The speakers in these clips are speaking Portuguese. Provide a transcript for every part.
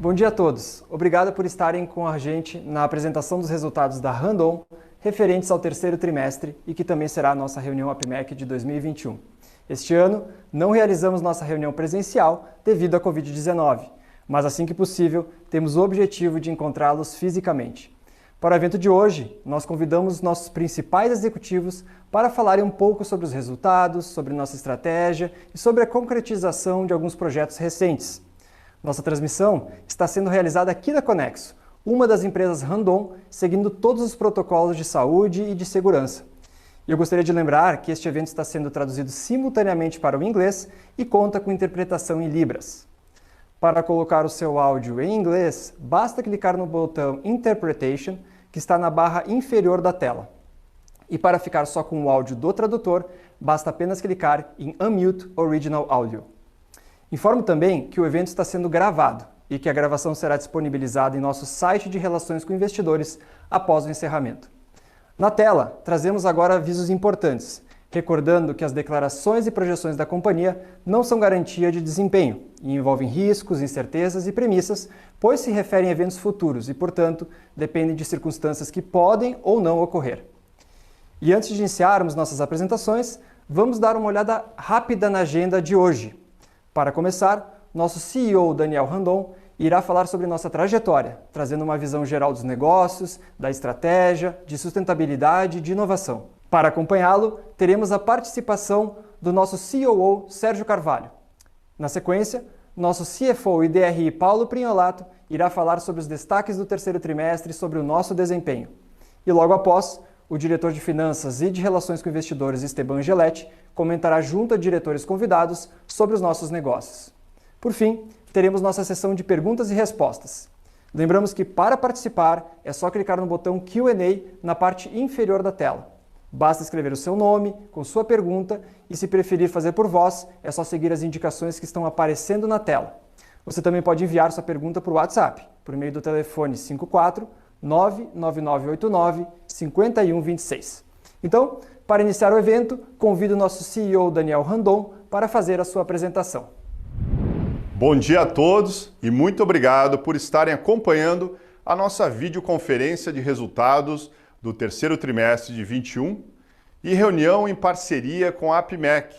Bom dia a todos. Obrigado por estarem com a gente na apresentação dos resultados da Randon referentes ao terceiro trimestre e que também será a nossa reunião APMEC de 2021. Este ano, não realizamos nossa reunião presencial devido à Covid-19, mas assim que possível, temos o objetivo de encontrá-los fisicamente. Para o evento de hoje, nós convidamos nossos principais executivos para falarem um pouco sobre os resultados, sobre nossa estratégia e sobre a concretização de alguns projetos recentes. Nossa transmissão está sendo realizada aqui da Conexo, uma das empresas Randon, seguindo todos os protocolos de saúde e de segurança. E eu gostaria de lembrar que este evento está sendo traduzido simultaneamente para o inglês e conta com interpretação em Libras. Para colocar o seu áudio em inglês, basta clicar no botão Interpretation, que está na barra inferior da tela. E para ficar só com o áudio do tradutor, basta apenas clicar em Unmute Original Audio. Informo também que o evento está sendo gravado e que a gravação será disponibilizada em nosso site de relações com investidores após o encerramento. Na tela, trazemos agora avisos importantes, recordando que as declarações e projeções da companhia não são garantia de desempenho e envolvem riscos, incertezas e premissas, pois se referem a eventos futuros e, portanto, dependem de circunstâncias que podem ou não ocorrer. E antes de iniciarmos nossas apresentações, vamos dar uma olhada rápida na agenda de hoje. Para começar, nosso CEO, Daniel Randon, irá falar sobre nossa trajetória, trazendo uma visão geral dos negócios, da estratégia, de sustentabilidade e de inovação. Para acompanhá-lo, teremos a participação do nosso COO, Sérgio Carvalho. Na sequência, nosso CFO e DRI, Paulo Prignolato, irá falar sobre os destaques do terceiro trimestre e sobre o nosso desempenho. E logo após, o diretor de Finanças e de Relações com Investidores, Esteban Angeletti, comentará junto a diretores convidados sobre os nossos negócios. Por fim, teremos nossa sessão de perguntas e respostas. Lembramos que para participar é só clicar no botão Q&A na parte inferior da tela. Basta escrever o seu nome com sua pergunta e, se preferir fazer por voz, é só seguir as indicações que estão aparecendo na tela. Você também pode enviar sua pergunta por WhatsApp, por meio do telefone 54 99989 5126. Então, para iniciar o evento, convido o nosso CEO Daniel Randon para fazer a sua apresentação. Bom dia a todos e muito obrigado por estarem acompanhando a nossa videoconferência de resultados do terceiro trimestre de 21 e reunião em parceria com a APMEC,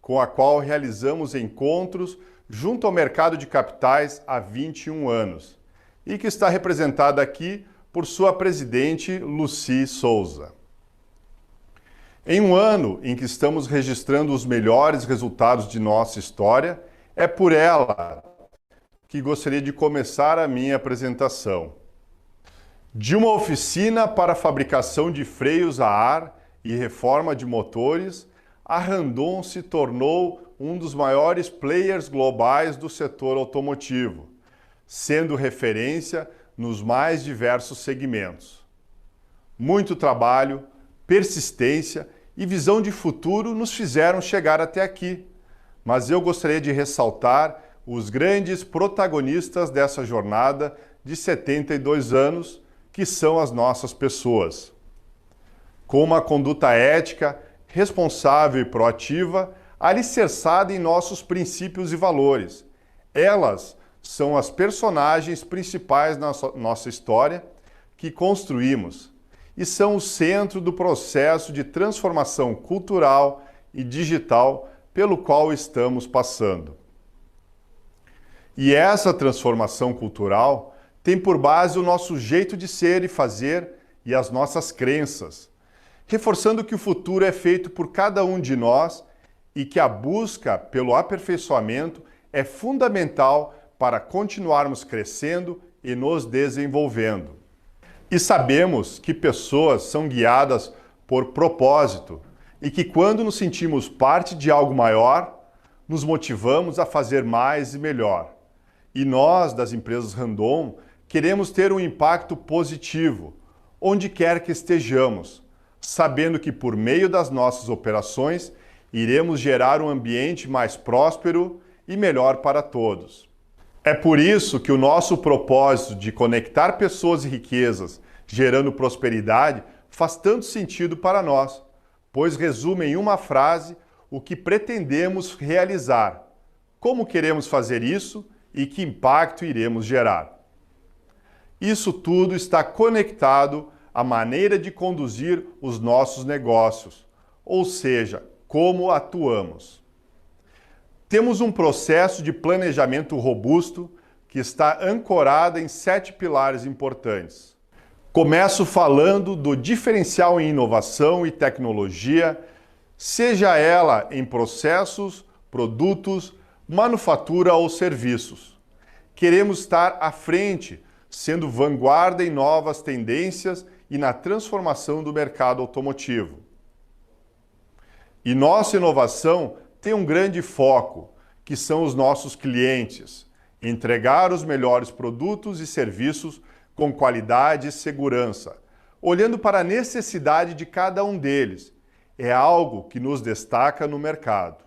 com a qual realizamos encontros junto ao mercado de capitais há 21 anos e que está representada aqui por sua presidente Lucy Souza. Em um ano em que estamos registrando os melhores resultados de nossa história, é por ela que gostaria de começar a minha apresentação. De uma oficina para a fabricação de freios a ar e reforma de motores, a Randon se tornou um dos maiores players globais do setor automotivo, sendo referência nos mais diversos segmentos. Muito trabalho, persistência e visão de futuro nos fizeram chegar até aqui, mas eu gostaria de ressaltar os grandes protagonistas dessa jornada de 72 anos, que são as nossas pessoas. Com uma conduta ética, responsável e proativa, alicerçada em nossos princípios e valores. Elas são as personagens principais da nossa história que construímos e são o centro do processo de transformação cultural e digital pelo qual estamos passando. E essa transformação cultural tem por base o nosso jeito de ser e fazer e as nossas crenças, reforçando que o futuro é feito por cada um de nós e que a busca pelo aperfeiçoamento é fundamental para continuarmos crescendo e nos desenvolvendo. E sabemos que pessoas são guiadas por propósito e que quando nos sentimos parte de algo maior, nos motivamos a fazer mais e melhor. E nós, das empresas Randon, queremos ter um impacto positivo, onde quer que estejamos, sabendo que por meio das nossas operações, iremos gerar um ambiente mais próspero e melhor para todos. É por isso que o nosso propósito de conectar pessoas e riquezas, gerando prosperidade, faz tanto sentido para nós, pois resume em uma frase o que pretendemos realizar, como queremos fazer isso e que impacto iremos gerar. Isso tudo está conectado à maneira de conduzir os nossos negócios, ou seja, como atuamos. Temos um processo de planejamento robusto que está ancorado em 7 pilares importantes. Começo falando do diferencial em inovação e tecnologia, seja ela em processos, produtos, manufatura ou serviços. Queremos estar à frente, sendo vanguarda em novas tendências e na transformação do mercado automotivo. E nossa inovação tem um grande foco, que são os nossos clientes. Entregar os melhores produtos e serviços com qualidade e segurança, olhando para a necessidade de cada um deles. É algo que nos destaca no mercado.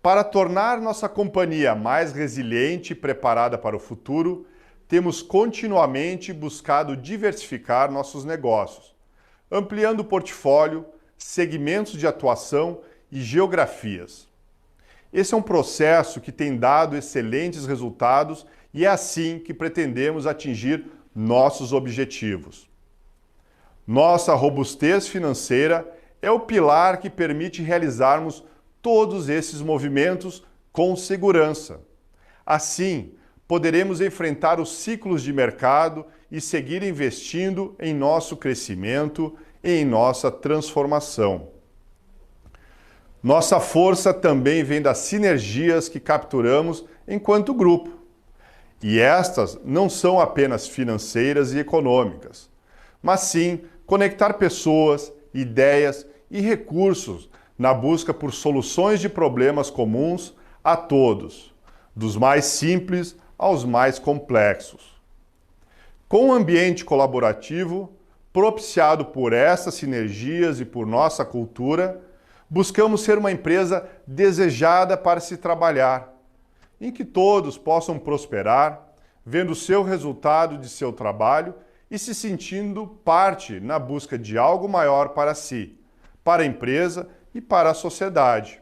Para tornar nossa companhia mais resiliente e preparada para o futuro, temos continuamente buscado diversificar nossos negócios, ampliando o portfólio, segmentos de atuação e geografias. Esse é um processo que tem dado excelentes resultados e é assim que pretendemos atingir nossos objetivos. Nossa robustez financeira é o pilar que permite realizarmos todos esses movimentos com segurança. Assim, poderemos enfrentar os ciclos de mercado e seguir investindo em nosso crescimento e em nossa transformação. Nossa força também vem das sinergias que capturamos enquanto grupo. E estas não são apenas financeiras e econômicas, mas sim conectar pessoas, ideias e recursos na busca por soluções de problemas comuns a todos, dos mais simples aos mais complexos. Com um ambiente colaborativo, propiciado por essas sinergias e por nossa cultura, buscamos ser uma empresa desejada para se trabalhar, em que todos possam prosperar, vendo o seu resultado de seu trabalho e se sentindo parte na busca de algo maior para si, para a empresa e para a sociedade.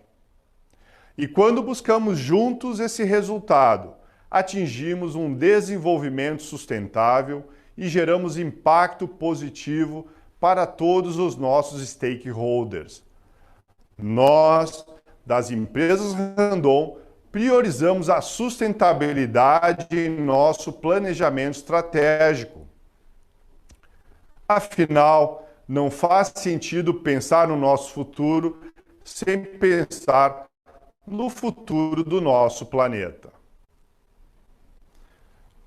E quando buscamos juntos esse resultado, atingimos um desenvolvimento sustentável e geramos impacto positivo para todos os nossos stakeholders. Nós, das empresas Randon, priorizamos a sustentabilidade em nosso planejamento estratégico. Afinal, não faz sentido pensar no nosso futuro sem pensar no futuro do nosso planeta.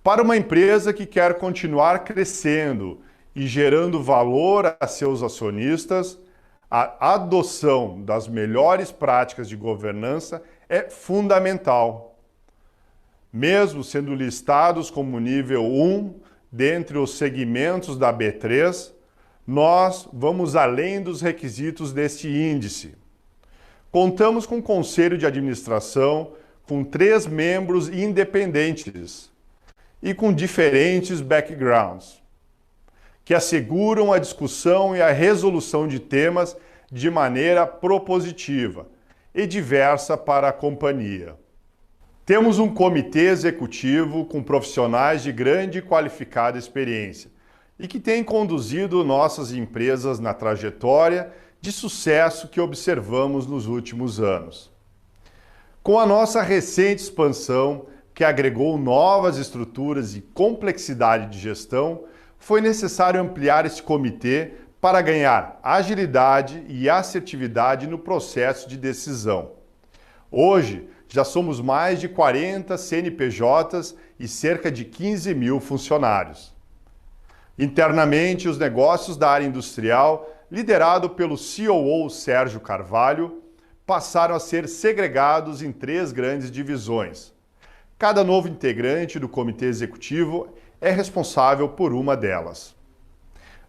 Para uma empresa que quer continuar crescendo e gerando valor a seus acionistas, a adoção das melhores práticas de governança é fundamental. Mesmo sendo listados como nível 1 dentre os segmentos da B3, nós vamos além dos requisitos deste índice. Contamos com um conselho de administração com 3 membros independentes e com diferentes backgrounds, que asseguram a discussão e a resolução de temas de maneira propositiva e diversa para a companhia. Temos um comitê executivo com profissionais de grande e qualificada experiência e que tem conduzido nossas empresas na trajetória de sucesso que observamos nos últimos anos. Com a nossa recente expansão, que agregou novas estruturas e complexidade de gestão, foi necessário ampliar esse comitê para ganhar agilidade e assertividade no processo de decisão. Hoje, já somos mais de 40 CNPJs e cerca de 15 mil funcionários. Internamente, os negócios da área industrial, liderado pelo COO Sérgio Carvalho, passaram a ser segregados em 3 grandes divisões. Cada novo integrante do comitê executivo é responsável por uma delas.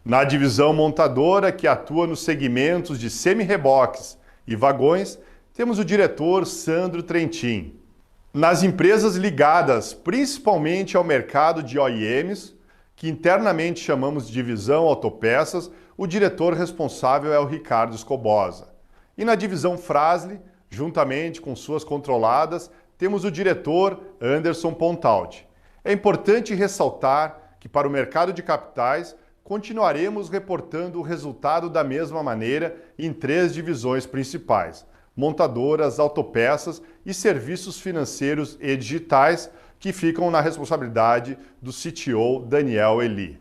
Na divisão montadora, que atua nos segmentos de semi-reboques e vagões, temos o diretor Sandro Trentin. Nas empresas ligadas principalmente ao mercado de OEMs, que internamente chamamos de divisão autopeças, o diretor responsável é o Ricardo Escobosa. E na divisão Fras-le, juntamente com suas controladas, temos o diretor Anderson Pontalti. É importante ressaltar que para o mercado de capitais, continuaremos reportando o resultado da mesma maneira em 3 divisões principais: montadoras, autopeças e serviços financeiros e digitais, que ficam na responsabilidade do CTO Daniel Eli.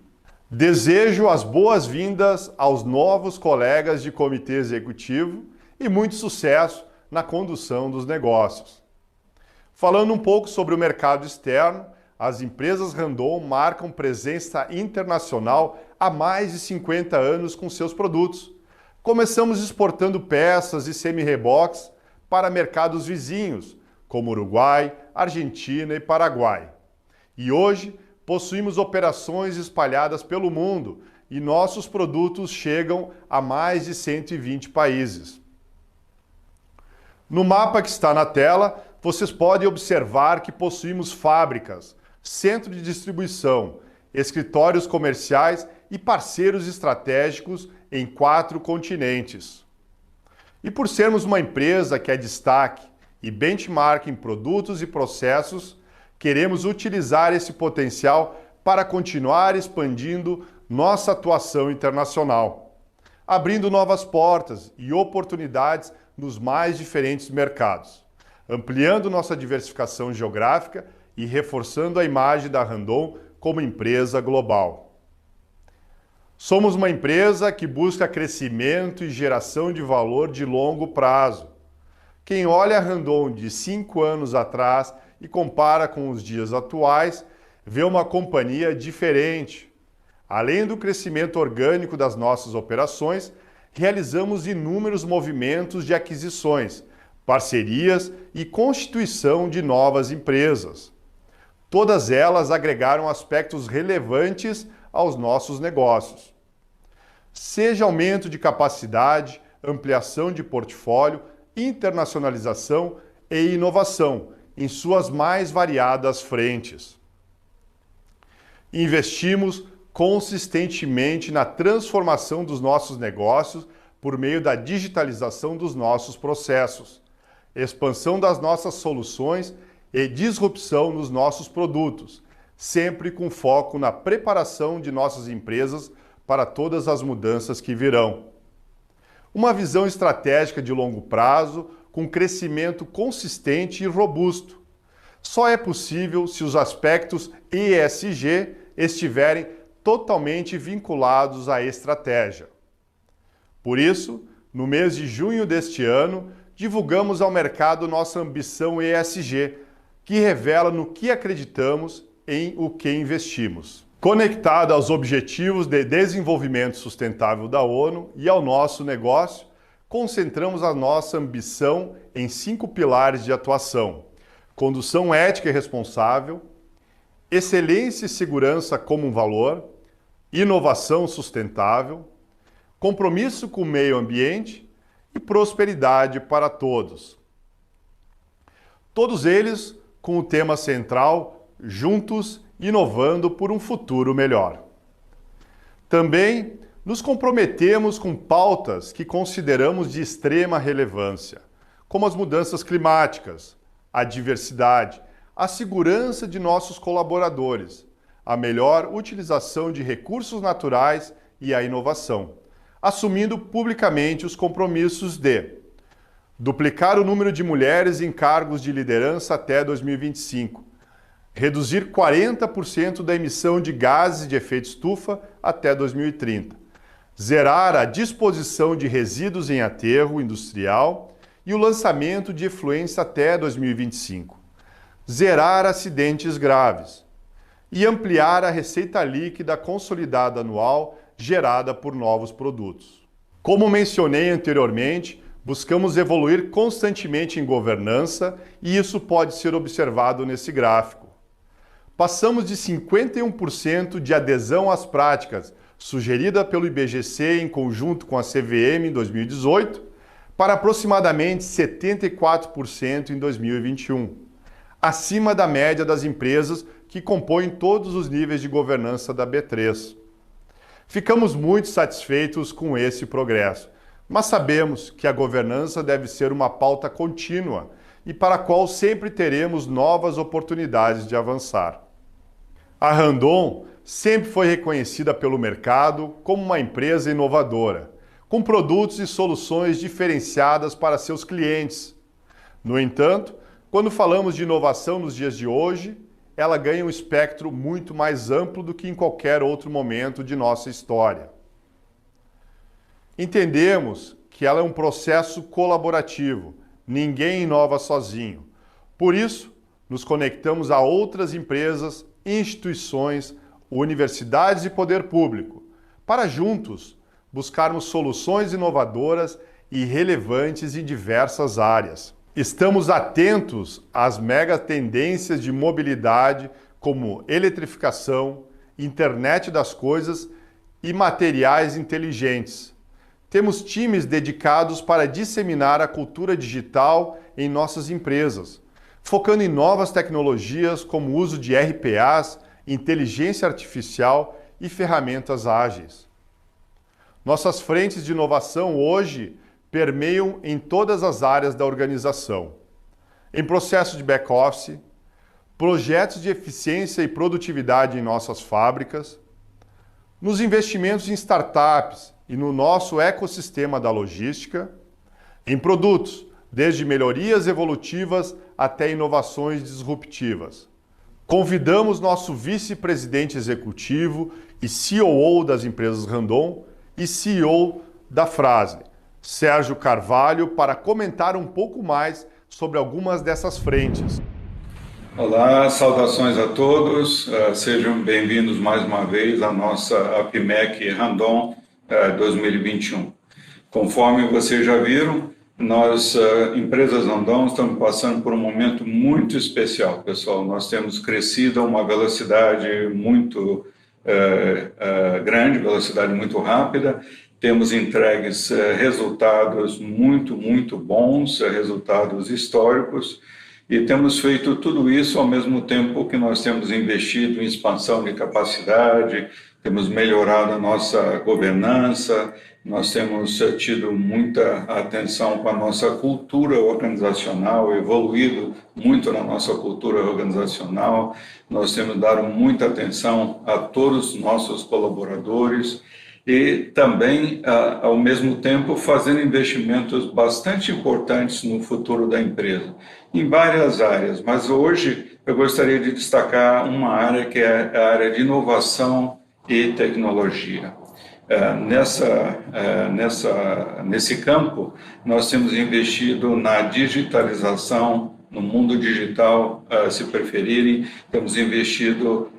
Desejo as boas-vindas aos novos colegas de comitê executivo e muito sucesso na condução dos negócios. Falando um pouco sobre o mercado externo, as empresas Randon marcam presença internacional há mais de 50 anos com seus produtos. Começamos exportando peças e semi-reboques para mercados vizinhos, como Uruguai, Argentina e Paraguai. E hoje possuímos operações espalhadas pelo mundo e nossos produtos chegam a mais de 120 países. No mapa que está na tela, vocês podem observar que possuímos fábricas, centro de distribuição, escritórios comerciais e parceiros estratégicos em 4 continentes. E por sermos uma empresa que é destaque e benchmark em produtos e processos, queremos utilizar esse potencial para continuar expandindo nossa atuação internacional, abrindo novas portas e oportunidades nos mais diferentes mercados, ampliando nossa diversificação geográfica e reforçando a imagem da Randon como empresa global. Somos uma empresa que busca crescimento e geração de valor de longo prazo. Quem olha a Randon de 5 anos atrás e compara com os dias atuais, vê uma companhia diferente. Além do crescimento orgânico das nossas operações, realizamos inúmeros movimentos de aquisições, parcerias e constituição de novas empresas. Todas elas agregaram aspectos relevantes aos nossos negócios. Seja aumento de capacidade, ampliação de portfólio, internacionalização e inovação em suas mais variadas frentes. Investimos consistentemente na transformação dos nossos negócios por meio da digitalização dos nossos processos, expansão das nossas soluções e disrupção nos nossos produtos, sempre com foco na preparação de nossas empresas para todas as mudanças que virão. Uma visão estratégica de longo prazo, com crescimento consistente e robusto. Só é possível se os aspectos ESG estiverem totalmente vinculados à estratégia. Por isso, no mês de junho deste ano, divulgamos ao mercado nossa ambição ESG, que revela no que acreditamos em o que investimos. Conectada aos Objetivos de Desenvolvimento Sustentável da ONU e ao nosso negócio, concentramos a nossa ambição em 5 pilares de atuação: condução ética e responsável, excelência e segurança como um valor, inovação sustentável, compromisso com o meio ambiente e prosperidade para todos. Todos eles com o tema central: juntos, inovando por um futuro melhor. Também nos comprometemos com pautas que consideramos de extrema relevância, como as mudanças climáticas, a diversidade, a segurança de nossos colaboradores, a melhor utilização de recursos naturais e a inovação, assumindo publicamente os compromissos de duplicar o número de mulheres em cargos de liderança até 2025, reduzir 40% da emissão de gases de efeito estufa até 2030, zerar a disposição de resíduos em aterro industrial e o lançamento de efluentes até 2025, zerar acidentes graves e ampliar a receita líquida consolidada anual gerada por novos produtos. Como mencionei anteriormente, buscamos evoluir constantemente em governança e isso pode ser observado nesse gráfico. Passamos de 51% de adesão às práticas sugerida pelo IBGC em conjunto com a CVM em 2018 para aproximadamente 74% em 2021, acima da média das empresas que compõem todos os níveis de governança da B3. Ficamos muito satisfeitos com esse progresso, mas sabemos que a governança deve ser uma pauta contínua e para a qual sempre teremos novas oportunidades de avançar. A Randon sempre foi reconhecida pelo mercado como uma empresa inovadora, com produtos e soluções diferenciadas para seus clientes. No entanto, quando falamos de inovação nos dias de hoje, ela ganha um espectro muito mais amplo do que em qualquer outro momento de nossa história. Entendemos que ela é um processo colaborativo, ninguém inova sozinho. Por isso, nos conectamos a outras empresas, instituições, universidades e poder público, para juntos buscarmos soluções inovadoras e relevantes em diversas áreas. Estamos atentos às mega tendências de mobilidade como eletrificação, internet das coisas e materiais inteligentes. Temos times dedicados para disseminar a cultura digital em nossas empresas, focando em novas tecnologias como o uso de RPAs, inteligência artificial e ferramentas ágeis. Nossas frentes de inovação hoje permeiam em todas as áreas da organização. Em processos de back-office, projetos de eficiência e produtividade em nossas fábricas, nos investimentos em startups e no nosso ecossistema da logística, em produtos, desde melhorias evolutivas até inovações disruptivas. Convidamos nosso vice-presidente executivo e COO das empresas Randon e CEO da Fras-le, Sérgio Carvalho, para comentar um pouco mais sobre algumas dessas frentes. Olá, saudações a todos, sejam bem-vindos mais uma vez à nossa APMEC Randon 2021. Conforme vocês já viram, nós, empresas Randon, estamos passando por um momento muito especial, pessoal. Nós temos crescido a uma velocidade muito grande, velocidade muito rápida, temos entregues resultados muito bons, resultados históricos, e temos feito tudo isso ao mesmo tempo que nós temos investido em expansão de capacidade, temos melhorado a nossa governança, nós temos tido muita atenção com a nossa cultura organizacional, evoluído muito na nossa cultura organizacional, nós temos dado muita atenção a todos os nossos colaboradores e também, ao mesmo tempo, fazendo investimentos bastante importantes no futuro da empresa, em várias áreas, mas hoje eu gostaria de destacar uma área que é a área de inovação e tecnologia. Nesse campo, nós temos investido na digitalização, no mundo digital, se preferirem, temos investido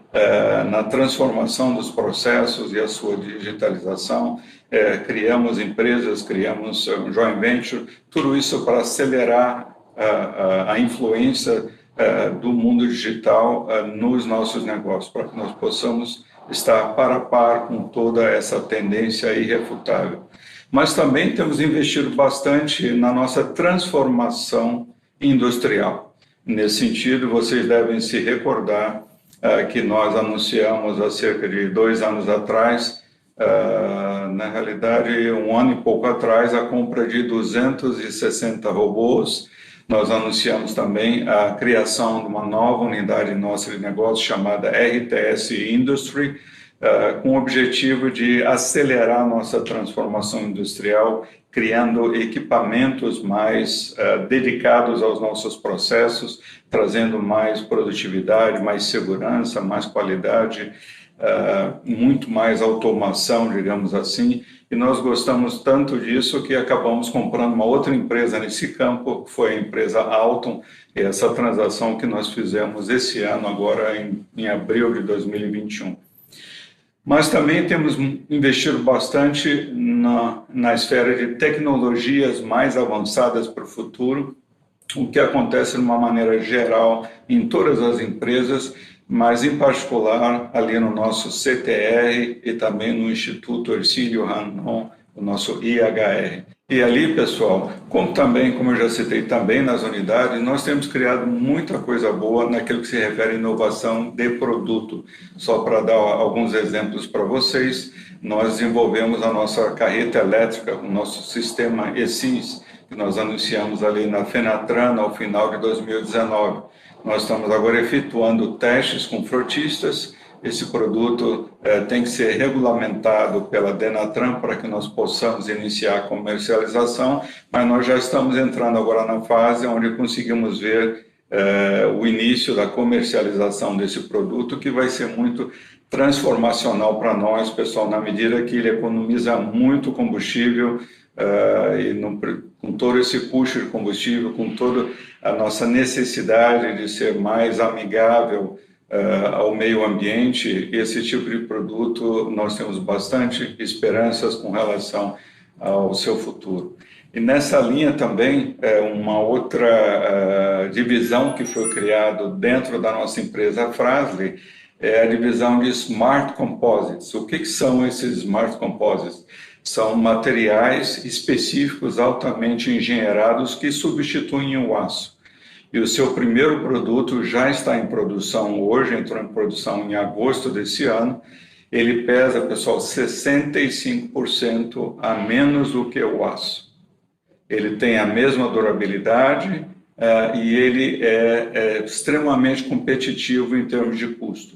na transformação dos processos e a sua digitalização, criamos empresas, criamos um joint venture, tudo isso para acelerar a influência do mundo digital nos nossos negócios, para que nós possamos estar par a par com toda essa tendência irrefutável. Mas também temos investido bastante na nossa transformação industrial. Nesse sentido, vocês devem se recordar que nós anunciamos há cerca de 2 anos atrás, na realidade, 1 ano e pouco atrás, a compra de 260 robôs. Nós anunciamos também a criação de uma nova unidade nossa de negócio chamada RTS Industry, com o objetivo de acelerar a nossa transformação industrial, criando equipamentos mais dedicados aos nossos processos, trazendo mais produtividade, mais segurança, mais qualidade, muito mais automação, digamos assim, e nós gostamos tanto disso que acabamos comprando uma outra empresa nesse campo, que foi a empresa Alton, e essa transação que nós fizemos esse ano, agora em abril de 2021. Mas também temos investido bastante na esfera de tecnologias mais avançadas para o futuro, o que acontece de uma maneira geral em todas as empresas, mas em particular ali no nosso CTR e também no Instituto Hercílio Randon, o nosso IHR. E ali, pessoal, como eu já citei também nas unidades, nós temos criado muita coisa boa naquilo que se refere à inovação de produto. Só para dar alguns exemplos para vocês, nós desenvolvemos a nossa carreta elétrica, o nosso sistema ESIS, que nós anunciamos ali na Fenatran ao final de 2019. Nós estamos agora efetuando testes com frotistas. Esse produto tem que ser regulamentado pela Denatran para que nós possamos iniciar a comercialização, mas nós já estamos entrando agora na fase onde conseguimos ver o início da comercialização desse produto, que vai ser muito transformacional para nós, pessoal, na medida que ele economiza muito combustível com todo esse custo de combustível, com toda a nossa necessidade de ser mais amigável ao meio ambiente. Esse tipo de produto nós temos bastante esperanças com relação ao seu futuro. E nessa linha também, uma outra divisão que foi criada dentro da nossa empresa Fras-le é a divisão de Smart Composites. O que são esses Smart Composites? São materiais específicos altamente engenheirados que substituem o aço. E o seu primeiro produto já está em produção hoje, entrou em produção em agosto desse ano. Ele pesa, pessoal, 65% a menos do que o aço. Ele tem a mesma durabilidade e ele é extremamente competitivo em termos de custo.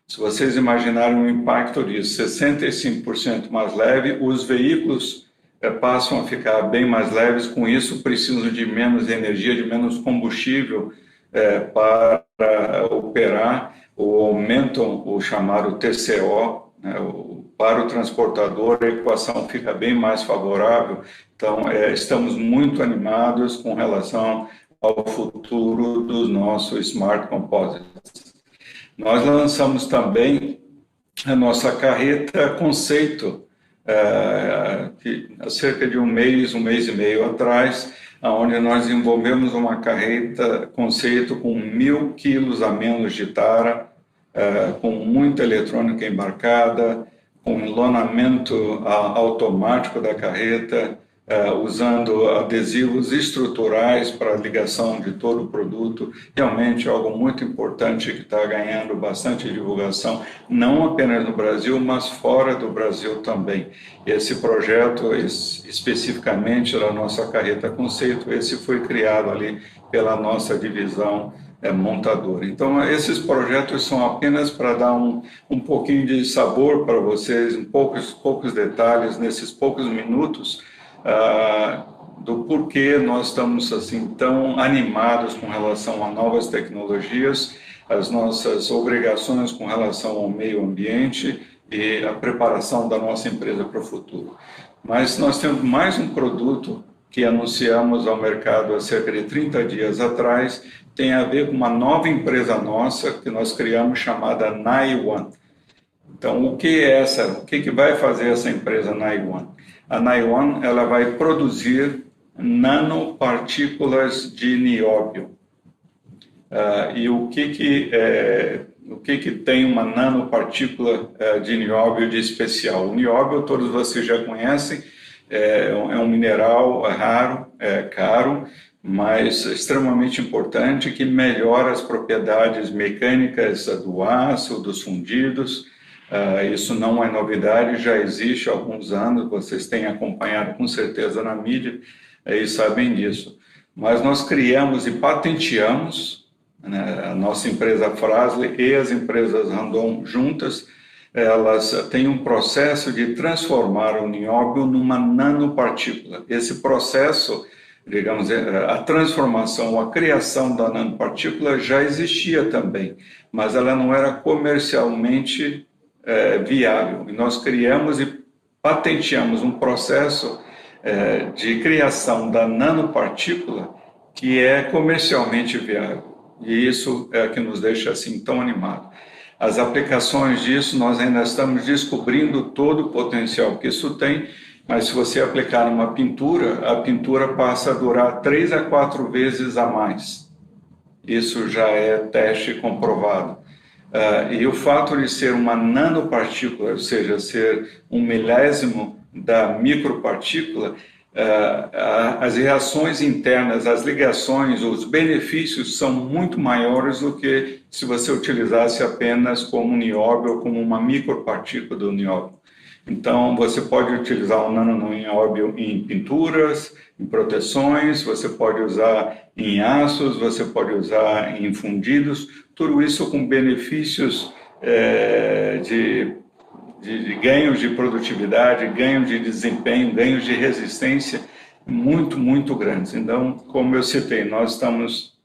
Se vocês imaginarem o impacto disso, 65% mais leve, os veículos passam a ficar bem mais leves, com isso precisam de menos energia, de menos combustível para operar, ou aumentam o chamado TCO, né, para o transportador a equação fica bem mais favorável. Então, estamos muito animados com relação ao futuro dos nossos Smart Composites. Nós lançamos também a nossa carreta conceito, que há cerca de um mês e meio atrás, onde nós desenvolvemos uma carreta conceito com 1.000 quilos a menos de tara, com muita eletrônica embarcada, com enlonamento automático da carreta, usando adesivos estruturais para a ligação de todo o produto. Realmente algo muito importante que está ganhando bastante divulgação, não apenas no Brasil, mas fora do Brasil também. Esse projeto, especificamente da nossa carreta conceito, esse foi criado ali pela nossa divisão montadora. Então, esses projetos são apenas para dar um pouquinho de sabor para vocês, poucos detalhes nesses poucos minutos, do porquê nós estamos assim tão animados com relação a novas tecnologias, as nossas obrigações com relação ao meio ambiente e a preparação da nossa empresa para o futuro. Mas nós temos mais um produto que anunciamos ao mercado há cerca de 30 dias atrás, tem a ver com uma nova empresa nossa que nós criamos chamada NaiOne. Então, o que é essa? O que vai fazer essa empresa NaiOne? A NaiOne, ela vai produzir nanopartículas de nióbio. E o que tem uma nanopartícula de nióbio de especial? O nióbio, todos vocês já conhecem, é um mineral raro, caro, mas extremamente importante, que melhora as propriedades mecânicas do aço, dos fundidos. Isso não é novidade, já existe há alguns anos, vocês têm acompanhado com certeza na mídia e sabem disso. Mas nós criamos e patenteamos, né, a nossa empresa Fras-le e as empresas Randon juntas, elas têm um processo de transformar o nióbio numa nanopartícula. Esse processo, digamos, a transformação, a criação da nanopartícula já existia também, mas ela não era comercialmente viável. E nós criamos e patenteamos um processo de criação da nanopartícula que é comercialmente viável. E isso é que nos deixa assim tão animados. As aplicações disso, nós ainda estamos descobrindo todo o potencial que isso tem, mas se você aplicar numa pintura, a pintura passa a durar 3 a 4 vezes a mais. Isso já é teste comprovado. E o fato de ser uma nanopartícula, ou seja, ser 1/1000 da micropartícula, as reações internas, as ligações, os benefícios são muito maiores do que se você utilizasse apenas como nióbio ou como uma micropartícula do nióbio. Então, você pode utilizar o nano-nióbio em pinturas, em proteções, você pode usar em aços, você pode usar em fundidos, tudo isso com benefícios de ganhos de produtividade, ganhos de desempenho, ganhos de resistência muito, muito grandes. Então, como eu citei, nós estamos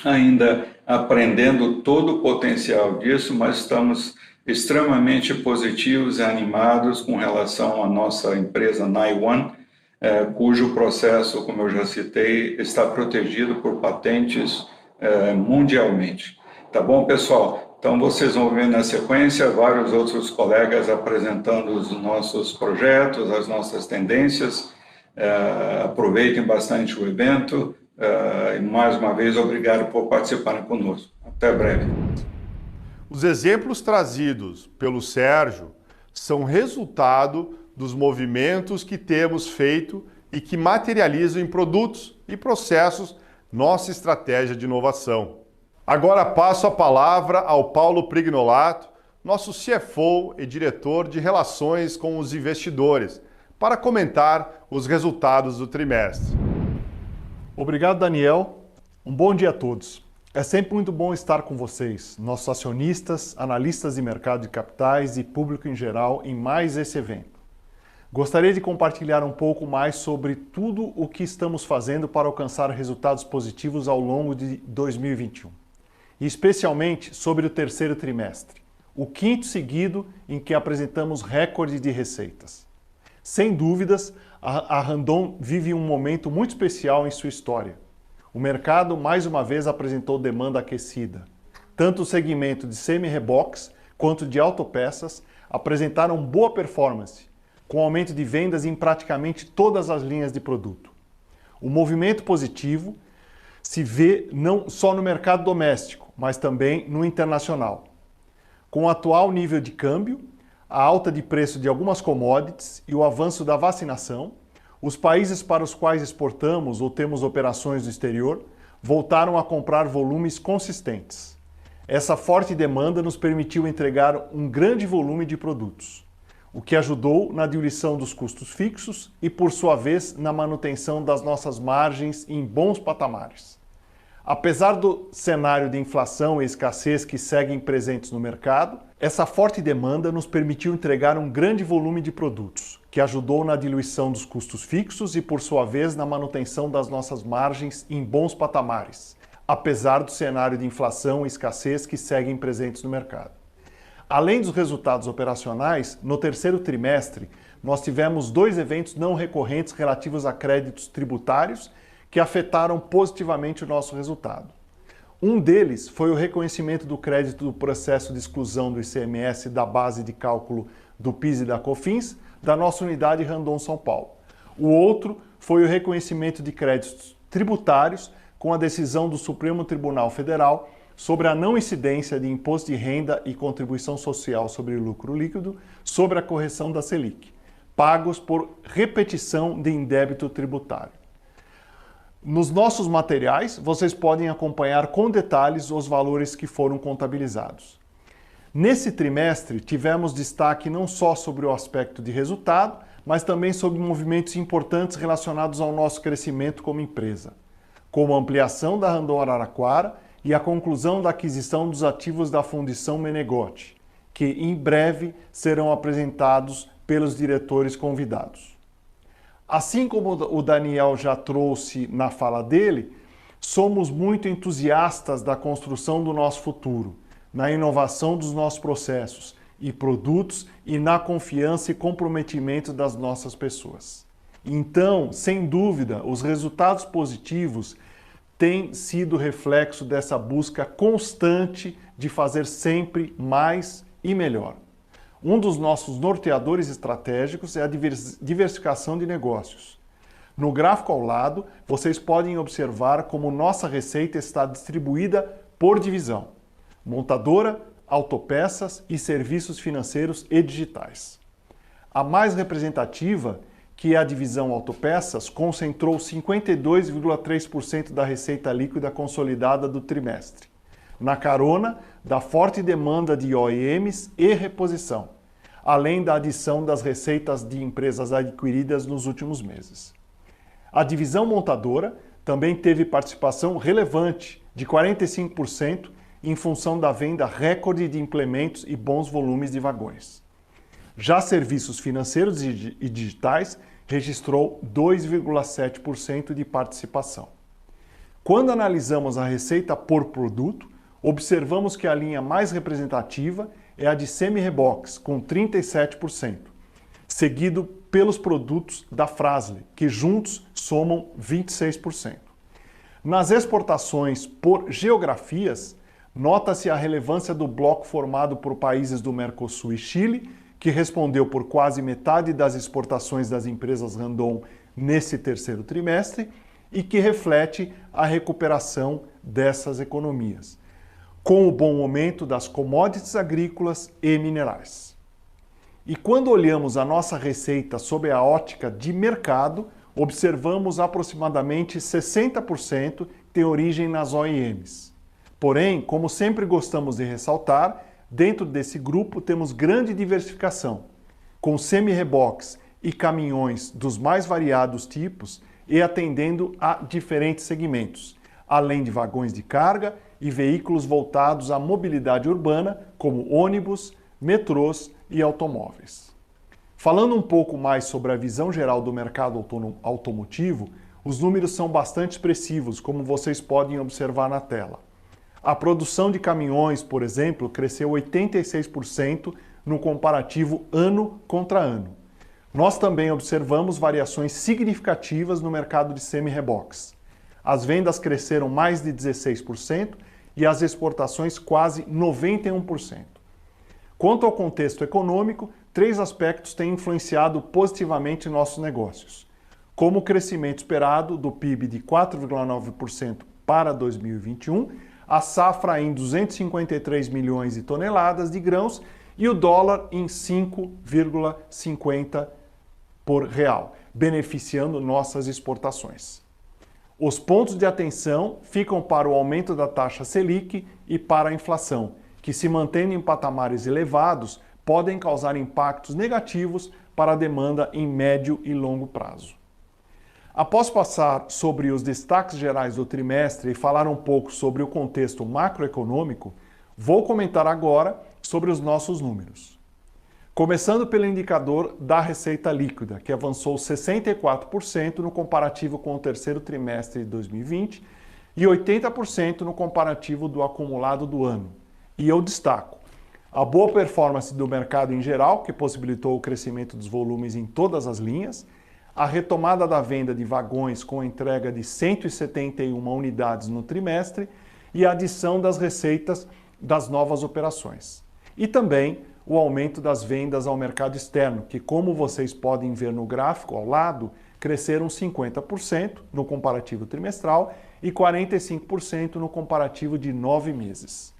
ainda aprendendo todo o potencial disso, mas estamos extremamente positivos e animados com relação à nossa empresa NIONE, cujo processo, como eu já citei, está protegido por patentes mundialmente. Tá bom, pessoal? Então, vocês vão ver na sequência vários outros colegas apresentando os nossos projetos, as nossas tendências. Aproveitem bastante o evento. E mais uma vez, obrigado por participarem conosco. Até breve. Os exemplos trazidos pelo Sérgio são resultado dos movimentos que temos feito e que materializam em produtos e processos nossa estratégia de inovação. Agora passo a palavra ao Paulo Prignolato, nosso CFO e diretor de Relações com os Investidores, para comentar os resultados do trimestre. Obrigado, Daniel. Um bom dia a todos. É sempre muito bom estar com vocês, nossos acionistas, analistas de mercado de capitais e público em geral, em mais esse evento. Gostaria de compartilhar um pouco mais sobre tudo o que estamos fazendo para alcançar resultados positivos ao longo de 2021. E especialmente sobre o terceiro trimestre, o quinto seguido em que apresentamos recorde de receitas. Sem dúvidas, a Randon vive um momento muito especial em sua história. O mercado mais uma vez apresentou demanda aquecida. Tanto o segmento de semi-reboques quanto de autopeças apresentaram boa performance, com aumento de vendas em praticamente todas as linhas de produto. O movimento positivo se vê não só no mercado doméstico, mas também no internacional. Com o atual nível de câmbio, a alta de preço de algumas commodities e o avanço da vacinação, os países para os quais exportamos ou temos operações no exterior voltaram a comprar volumes consistentes. Essa forte demanda nos permitiu entregar um grande volume de produtos, o que ajudou na diluição dos custos fixos e, por sua vez, na manutenção das nossas margens em bons patamares. Apesar do cenário de inflação e escassez que seguem presentes no mercado, essa forte demanda nos permitiu entregar um grande volume de produtos, que ajudou na diluição dos custos fixos e, por sua vez, na manutenção das nossas margens em bons patamares, apesar do cenário de inflação e escassez que seguem presentes no mercado. Além dos resultados operacionais, no terceiro trimestre, nós tivemos 2 eventos não recorrentes relativos a créditos tributários que afetaram positivamente o nosso resultado. Um deles foi o reconhecimento do crédito do processo de exclusão do ICMS da base de cálculo do PIS e da COFINS da nossa unidade Randon São Paulo. O outro foi o reconhecimento de créditos tributários com a decisão do Supremo Tribunal Federal sobre a não incidência de imposto de renda e contribuição social sobre lucro líquido sobre a correção da Selic, pagos por repetição de indébito tributário. Nos nossos materiais, vocês podem acompanhar com detalhes os valores que foram contabilizados. Nesse trimestre, tivemos destaque não só sobre o aspecto de resultado, mas também sobre movimentos importantes relacionados ao nosso crescimento como empresa, como a ampliação da Randon Araraquara e a conclusão da aquisição dos ativos da Fundição Menegote, que em breve serão apresentados pelos diretores convidados. Assim como o Daniel já trouxe na fala dele, somos muito entusiastas da construção do nosso futuro, na inovação dos nossos processos e produtos e na confiança e comprometimento das nossas pessoas. Então, sem dúvida, os resultados positivos têm sido reflexo dessa busca constante de fazer sempre mais e melhor. Um dos nossos norteadores estratégicos é a diversificação de negócios. No gráfico ao lado, vocês podem observar como nossa receita está distribuída por divisão: montadora, autopeças e serviços financeiros e digitais. A mais representativa, que é a divisão autopeças, concentrou 52,3% da receita líquida consolidada do trimestre, na carona da forte demanda de OEMs e reposição, além da adição das receitas de empresas adquiridas nos últimos meses. A divisão montadora também teve participação relevante de 45% em função da venda recorde de implementos e bons volumes de vagões. Já serviços financeiros e digitais registrou 2,7% de participação. Quando analisamos a receita por produto, observamos que a linha mais representativa é a de semi-reboques, com 37%, seguido pelos produtos da Fras-le, que juntos somam 26%. Nas exportações por geografias, nota-se a relevância do bloco formado por países do Mercosul e Chile, que respondeu por quase metade das exportações das empresas Randon nesse terceiro trimestre e que reflete a recuperação dessas economias, com o bom momento das commodities agrícolas e minerais. E quando olhamos a nossa receita sob a ótica de mercado, observamos aproximadamente 60% que tem origem nas OEMs. Porém, como sempre gostamos de ressaltar, dentro desse grupo temos grande diversificação, com semi-reboques e caminhões dos mais variados tipos e atendendo a diferentes segmentos, além de vagões de carga e veículos voltados à mobilidade urbana, como ônibus, metrôs e automóveis. Falando um pouco mais sobre a visão geral do mercado automotivo, os números são bastante expressivos, como vocês podem observar na tela. A produção de caminhões, por exemplo, cresceu 86% no comparativo ano contra ano. Nós também observamos variações significativas no mercado de semi-reboques. As vendas cresceram mais de 16% e as exportações quase 91%. Quanto ao contexto econômico, 3 aspectos têm influenciado positivamente nossos negócios, como o crescimento esperado do PIB de 4,9% para 2021, a safra em 253 milhões de toneladas de grãos e o dólar em 5,50 por real, beneficiando nossas exportações. Os pontos de atenção ficam para o aumento da taxa Selic e para a inflação, que se mantendo em patamares elevados, podem causar impactos negativos para a demanda em médio e longo prazo. Após passar sobre os destaques gerais do trimestre e falar um pouco sobre o contexto macroeconômico, vou comentar agora sobre os nossos números. Começando pelo indicador da receita líquida, que avançou 64% no comparativo com o terceiro trimestre de 2020 e 80% no comparativo do acumulado do ano. E eu destaco a boa performance do mercado em geral, que possibilitou o crescimento dos volumes em todas as linhas, a retomada da venda de vagões com a entrega de 171 unidades no trimestre e a adição das receitas das novas operações. E também o aumento das vendas ao mercado externo, que, como vocês podem ver no gráfico ao lado, cresceram 50% no comparativo trimestral e 45% no comparativo de 9 meses.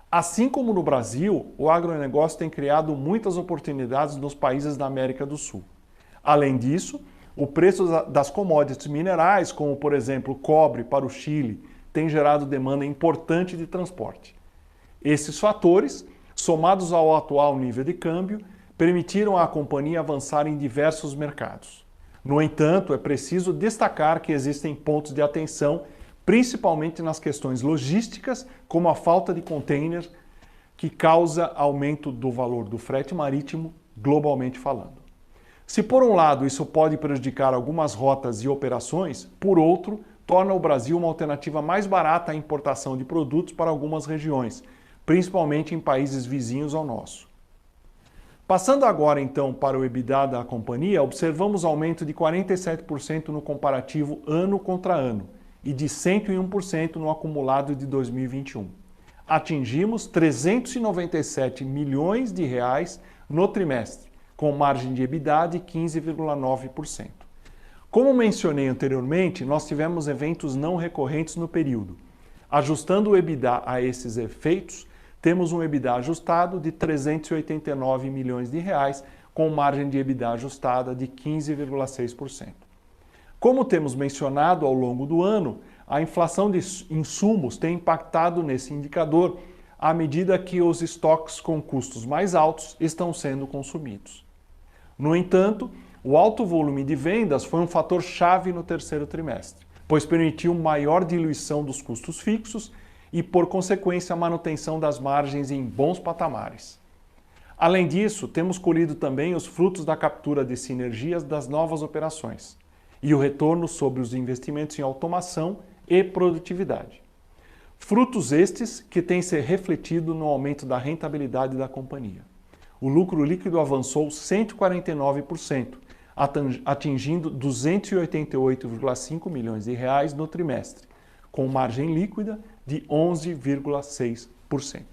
Assim como no Brasil, o agronegócio tem criado muitas oportunidades nos países da América do Sul. Além disso, o preço das commodities minerais, como por exemplo cobre para o Chile, tem gerado demanda importante de transporte. Esses fatores, somados ao atual nível de câmbio, permitiram à companhia avançar em diversos mercados. No entanto, é preciso destacar que existem pontos de atenção, principalmente nas questões logísticas, como a falta de containers, que causa aumento do valor do frete marítimo, globalmente falando. Se por um lado isso pode prejudicar algumas rotas e operações, por outro, torna o Brasil uma alternativa mais barata à importação de produtos para algumas regiões, principalmente em países vizinhos ao nosso. Passando agora então para o EBITDA da companhia, observamos aumento de 47% no comparativo ano contra ano e de 101% no acumulado de 2021. Atingimos 397 milhões de reais no trimestre, com margem de EBITDA de 15,9%. Como mencionei anteriormente, nós tivemos eventos não recorrentes no período. Ajustando o EBITDA a esses efeitos, temos um EBITDA ajustado de 389 milhões de reais, com margem de EBITDA ajustada de 15,6%. Como temos mencionado ao longo do ano, a inflação de insumos tem impactado nesse indicador, à medida que os estoques com custos mais altos estão sendo consumidos. No entanto, o alto volume de vendas foi um fator chave no terceiro trimestre, pois permitiu maior diluição dos custos fixos e, por consequência, a manutenção das margens em bons patamares. Além disso, temos colhido também os frutos da captura de sinergias das novas operações e o retorno sobre os investimentos em automação e produtividade. Frutos estes que têm se refletido no aumento da rentabilidade da companhia. O lucro líquido avançou 149%, atingindo 288,5 milhões de reais no trimestre, com margem líquida de 11,6%.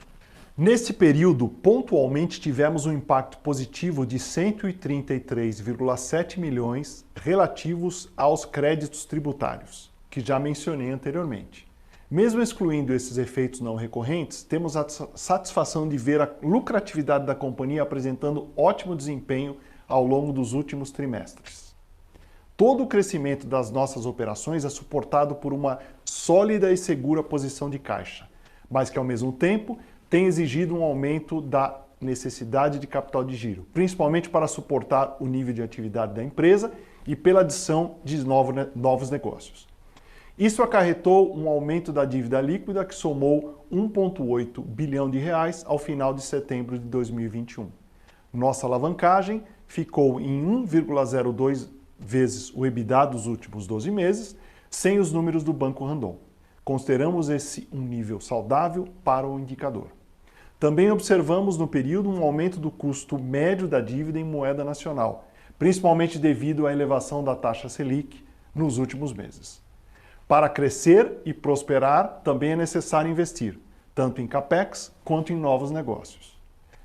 Nesse período, pontualmente tivemos um impacto positivo de 133,7 milhões relativos aos créditos tributários, que já mencionei anteriormente. Mesmo excluindo esses efeitos não recorrentes, temos a satisfação de ver a lucratividade da companhia apresentando ótimo desempenho ao longo dos últimos trimestres. Todo o crescimento das nossas operações é suportado por uma sólida e segura posição de caixa, mas que ao mesmo tempo tem exigido um aumento da necessidade de capital de giro, principalmente para suportar o nível de atividade da empresa e pela adição de novos negócios. Isso acarretou um aumento da dívida líquida que somou 1,8 bilhão de reais ao final de setembro de 2021. Nossa alavancagem ficou em 1,02 vezes o EBITDA dos últimos 12 meses, sem os números do Banco Randon. Consideramos esse um nível saudável para o indicador. Também observamos no período um aumento do custo médio da dívida em moeda nacional, principalmente devido à elevação da taxa Selic nos últimos meses. Para crescer e prosperar, também é necessário investir, tanto em CAPEX quanto em novos negócios.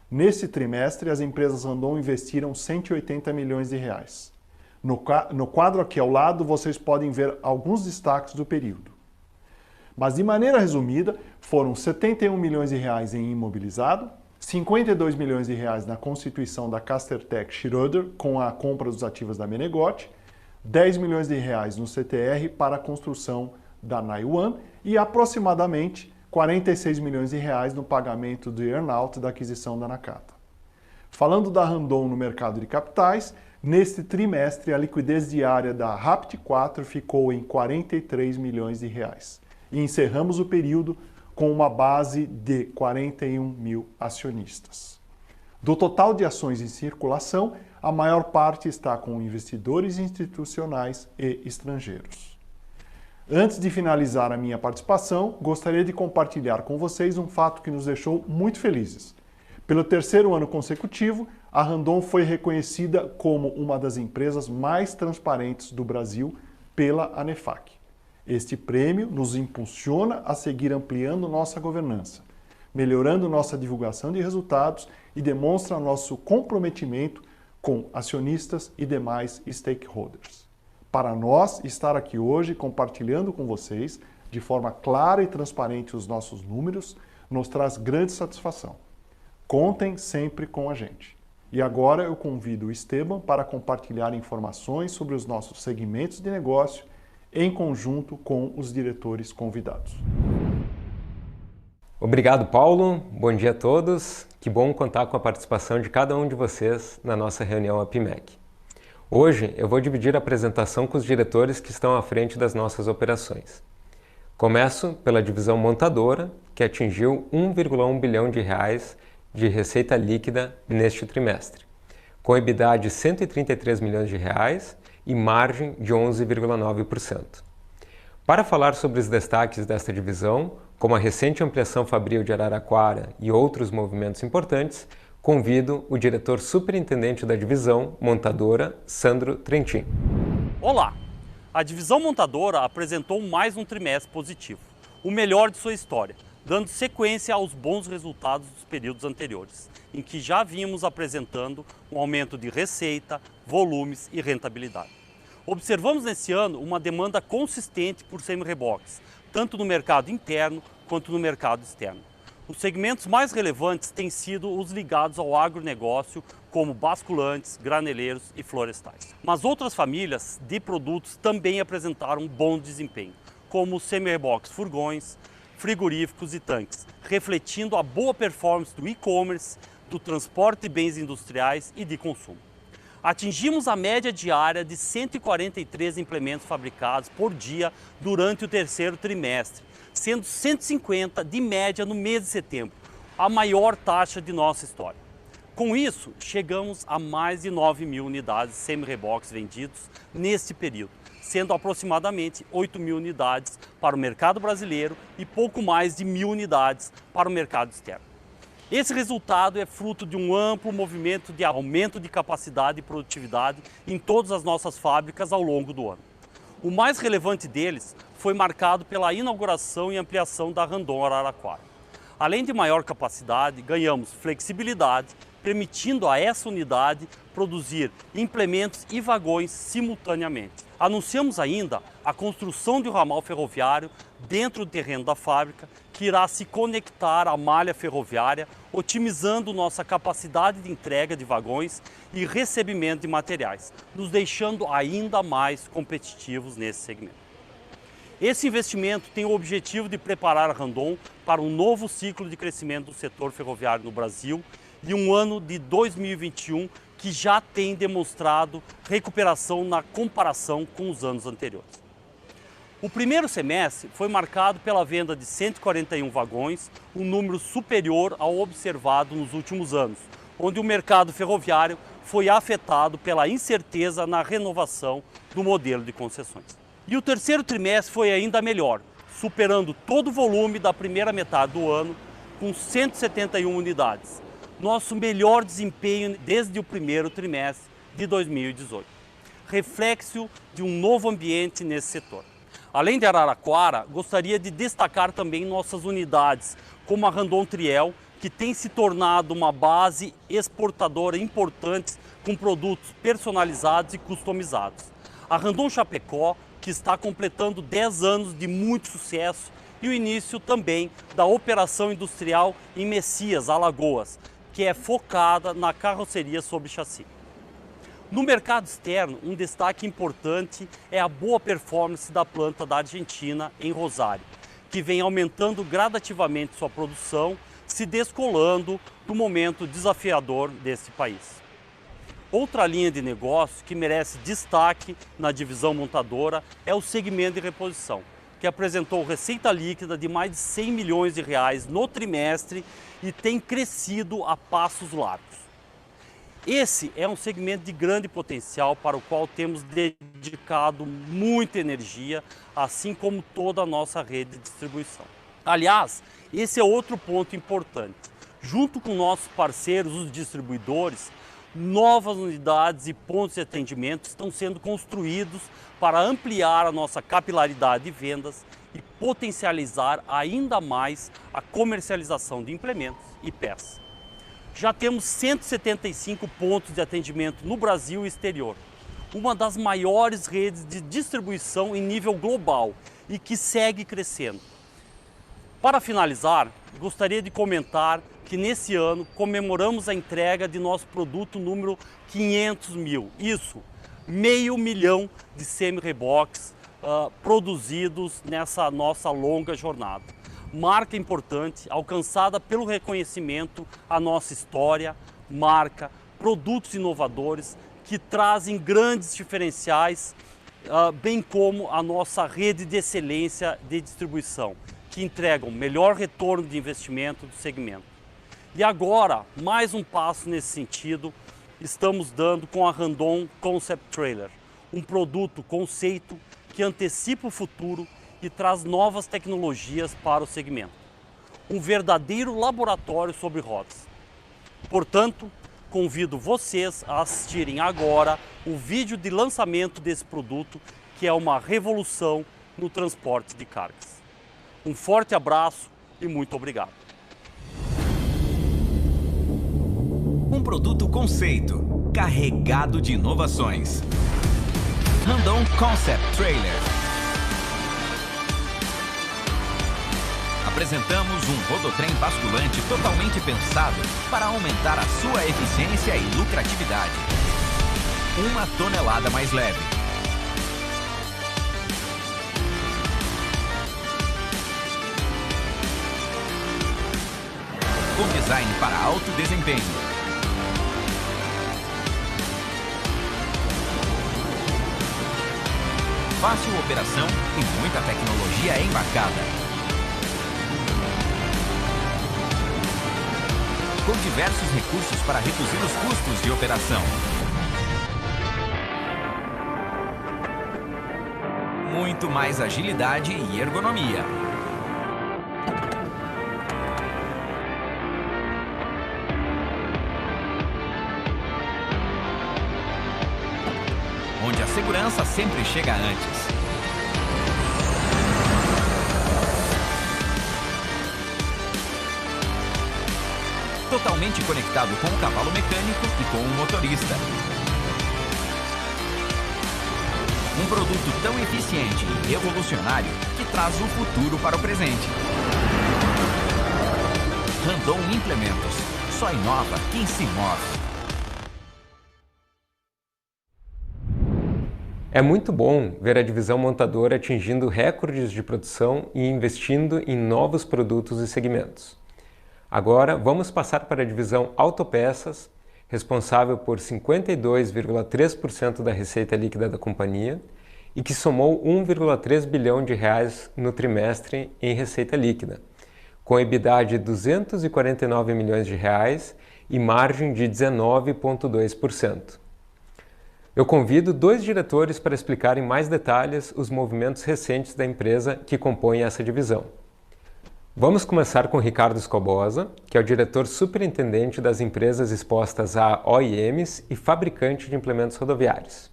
Nesse trimestre, as empresas Randon investiram 180 milhões de reais. No quadro aqui ao lado, vocês podem ver alguns destaques do período. Mas de maneira resumida, foram 71 milhões de reais em imobilizado, 52 milhões de reais na constituição da Castertech Schroeder com a compra dos ativos da Menegote, 10 milhões de reais no CTR para a construção da Naiwan e aproximadamente 46 milhões de reais no pagamento do earn-out da aquisição da Nakata. Falando da Randon no mercado de capitais, neste trimestre a liquidez diária da RAPT4 ficou em 43 milhões de reais e encerramos o período com uma base de 41 mil acionistas. Do total de ações em circulação, a maior parte está com investidores institucionais e estrangeiros. Antes de finalizar a minha participação, gostaria de compartilhar com vocês um fato que nos deixou muito felizes. Pelo terceiro ano consecutivo, a Randon foi reconhecida como uma das empresas mais transparentes do Brasil pela ANEFAC. Este prêmio nos impulsiona a seguir ampliando nossa governança, melhorando nossa divulgação de resultados e demonstra nosso comprometimento com acionistas e demais stakeholders. Para nós, estar aqui hoje compartilhando com vocês, de forma clara e transparente, os nossos números, nos traz grande satisfação. Contem sempre com a gente. E agora eu convido o Esteban para compartilhar informações sobre os nossos segmentos de negócio em conjunto com os diretores convidados. Obrigado, Paulo. Bom dia a todos. Que bom contar com a participação de cada um de vocês na nossa reunião APIMEC. Hoje eu vou dividir a apresentação com os diretores que estão à frente das nossas operações. Começo pela divisão montadora, que atingiu 1,1 bilhão de reais de receita líquida neste trimestre, com EBITDA de 133 milhões de reais e margem de 11,9%. Para falar sobre os destaques desta divisão, como a recente ampliação fabril de Araraquara e outros movimentos importantes, convido o diretor superintendente da divisão montadora, Sandro Trentin. Olá! A divisão montadora apresentou mais um trimestre positivo, o melhor de sua história, dando sequência aos bons resultados dos períodos anteriores, em que já vínhamos apresentando um aumento de receita, volumes e rentabilidade. Observamos nesse ano uma demanda consistente por semi-reboques, tanto no mercado interno quanto no mercado externo. Os segmentos mais relevantes têm sido os ligados ao agronegócio, como basculantes, graneleiros e florestais. Mas outras famílias de produtos também apresentaram um bom desempenho, como os semi-reboques furgões, frigoríficos e tanques, refletindo a boa performance do e-commerce, do transporte de bens industriais e de consumo. Atingimos a média diária de 143 implementos fabricados por dia durante o terceiro trimestre, sendo 150 de média no mês de setembro, a maior taxa de nossa história. Com isso, chegamos a mais de 9 mil unidades semi-reboques vendidos neste período, sendo aproximadamente 8 mil unidades para o mercado brasileiro e pouco mais de 1.000 unidades para o mercado externo. Esse resultado é fruto de um amplo movimento de aumento de capacidade e produtividade em todas as nossas fábricas ao longo do ano. O mais relevante deles foi marcado pela inauguração e ampliação da Randon Araraquara. Além de maior capacidade, ganhamos flexibilidade, permitindo a essa unidade produzir implementos e vagões simultaneamente. Anunciamos ainda a construção de um ramal ferroviário dentro do terreno da fábrica, que irá se conectar à malha ferroviária, otimizando nossa capacidade de entrega de vagões e recebimento de materiais, nos deixando ainda mais competitivos nesse segmento. Esse investimento tem o objetivo de preparar a Randon para um novo ciclo de crescimento do setor ferroviário no Brasil e um ano de 2021 que já tem demonstrado recuperação na comparação com os anos anteriores. O primeiro semestre foi marcado pela venda de 141 vagões, um número superior ao observado nos últimos anos, onde o mercado ferroviário foi afetado pela incerteza na renovação do modelo de concessões. E o terceiro trimestre foi ainda melhor, superando todo o volume da primeira metade do ano, com 171 unidades. Nosso melhor desempenho desde o primeiro trimestre de 2018. Reflexo de um novo ambiente nesse setor. Além de Araraquara, gostaria de destacar também nossas unidades, como a Randon Triel, que tem se tornado uma base exportadora importante com produtos personalizados e customizados. A Randon Chapecó, que está completando 10 anos de muito sucesso, e o início também da operação industrial em Messias, Alagoas, que é focada na carroceria sob chassi. No mercado externo, um destaque importante é a boa performance da planta da Argentina em Rosário, que vem aumentando gradativamente sua produção, se descolando do momento desafiador desse país. Outra linha de negócio que merece destaque na divisão montadora é o segmento de reposição, que apresentou receita líquida de mais de 100 milhões de reais no trimestre e tem crescido a passos largos. Esse é um segmento de grande potencial para o qual temos dedicado muita energia, assim como toda a nossa rede de distribuição. Aliás, esse é outro ponto importante. Junto com nossos parceiros, os distribuidores, novas unidades e pontos de atendimento estão sendo construídos para ampliar a nossa capilaridade de vendas e potencializar ainda mais a comercialização de implementos e peças. Já temos 175 pontos de atendimento no Brasil e exterior, uma das maiores redes de distribuição em nível global e que segue crescendo. Para finalizar, gostaria de comentar que nesse ano comemoramos a entrega de nosso produto número 500 mil. Isso, 500 mil de semi-reboques produzidos nessa nossa longa jornada. Marca importante, alcançada pelo reconhecimento à nossa história, marca, produtos inovadores que trazem grandes diferenciais, bem como a nossa rede de excelência de distribuição, que entregam melhor retorno de investimento do segmento. E agora, mais um passo nesse sentido, estamos dando com a Randon Concept Trailer, um produto conceito que antecipa o futuro e traz novas tecnologias para o segmento. Um verdadeiro laboratório sobre rodas. Portanto, convido vocês a assistirem agora o vídeo de lançamento desse produto, que é uma revolução no transporte de cargas. Um forte abraço e muito obrigado. Um produto conceito, carregado de inovações. Randon Concept Trailer. Apresentamos um rodotrem basculante totalmente pensado para aumentar a sua eficiência e lucratividade. 1 tonelada mais leve. design para alto desempenho. Fácil operação e muita tecnologia embarcada. Com diversos recursos para reduzir os custos de operação. Muito mais agilidade e ergonomia. Onde a segurança sempre chega antes. Totalmente conectado com o cavalo mecânico e com o motorista. Um produto tão eficiente e revolucionário que traz o futuro para o presente. Randon Implementos. Só inova quem se move. É muito bom ver a divisão montadora atingindo recordes de produção e investindo em novos produtos e segmentos. Agora vamos passar para a divisão Autopeças, responsável por 52,3% da receita líquida da companhia e que somou 1,3 bilhão de reais no trimestre em receita líquida, com EBITDA de 249 milhões de reais e margem de 19,2%. Eu convido dois diretores para explicarem mais detalhes os movimentos recentes da empresa que compõem essa divisão. Vamos começar com Ricardo Scobosa, que é o diretor superintendente das empresas expostas a OEMs e fabricante de implementos rodoviários.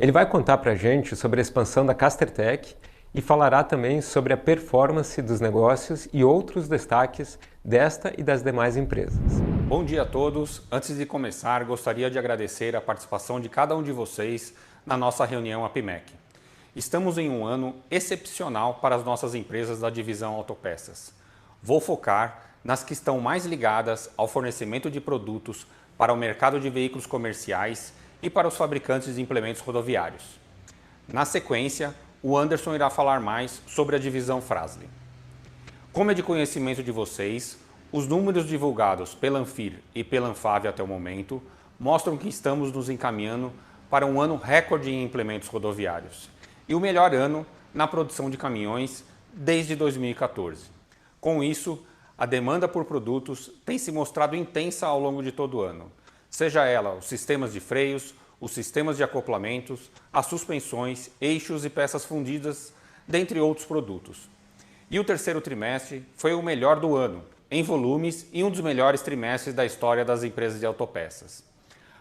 Ele vai contar para a gente sobre a expansão da Castertech e falará também sobre a performance dos negócios e outros destaques desta e das demais empresas. Bom dia a todos. Antes de começar, gostaria de agradecer a participação de cada um de vocês na nossa reunião APIMEC. Estamos em um ano excepcional para as nossas empresas da divisão Autopeças. Vou focar nas que estão mais ligadas ao fornecimento de produtos para o mercado de veículos comerciais e para os fabricantes de implementos rodoviários. Na sequência, o Anderson irá falar mais sobre a divisão Fras-le. Como é de conhecimento de vocês, os números divulgados pela Anfir e pela Anfavea até o momento mostram que estamos nos encaminhando para um ano recorde em implementos rodoviários e o melhor ano na produção de caminhões desde 2014. Com isso, a demanda por produtos tem se mostrado intensa ao longo de todo o ano, seja ela os sistemas de freios, os sistemas de acoplamentos, as suspensões, eixos e peças fundidas, dentre outros produtos. E o terceiro trimestre foi o melhor do ano, em volumes e um dos melhores trimestres da história das empresas de autopeças.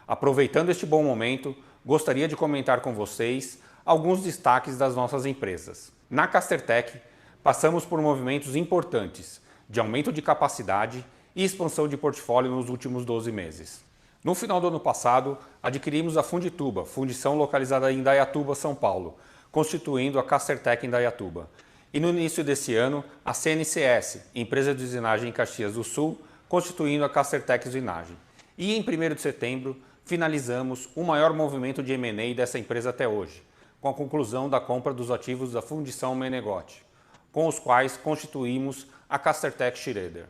Aproveitando este bom momento, gostaria de comentar com vocês alguns destaques das nossas empresas. Na Castertech, passamos por movimentos importantes de aumento de capacidade e expansão de portfólio nos últimos 12 meses. No final do ano passado, adquirimos a Fundituba, fundição localizada em Indaiatuba, São Paulo, constituindo a Castertech Indaiatuba. E no início desse ano, a CNCS, empresa de usinagem em Caxias do Sul, constituindo a Castertech Usinagem. E em 1º de setembro, finalizamos o maior movimento de M&A dessa empresa até hoje, com a conclusão da compra dos ativos da Fundição Menegote, com os quais constituímos a Castertech Schroeder.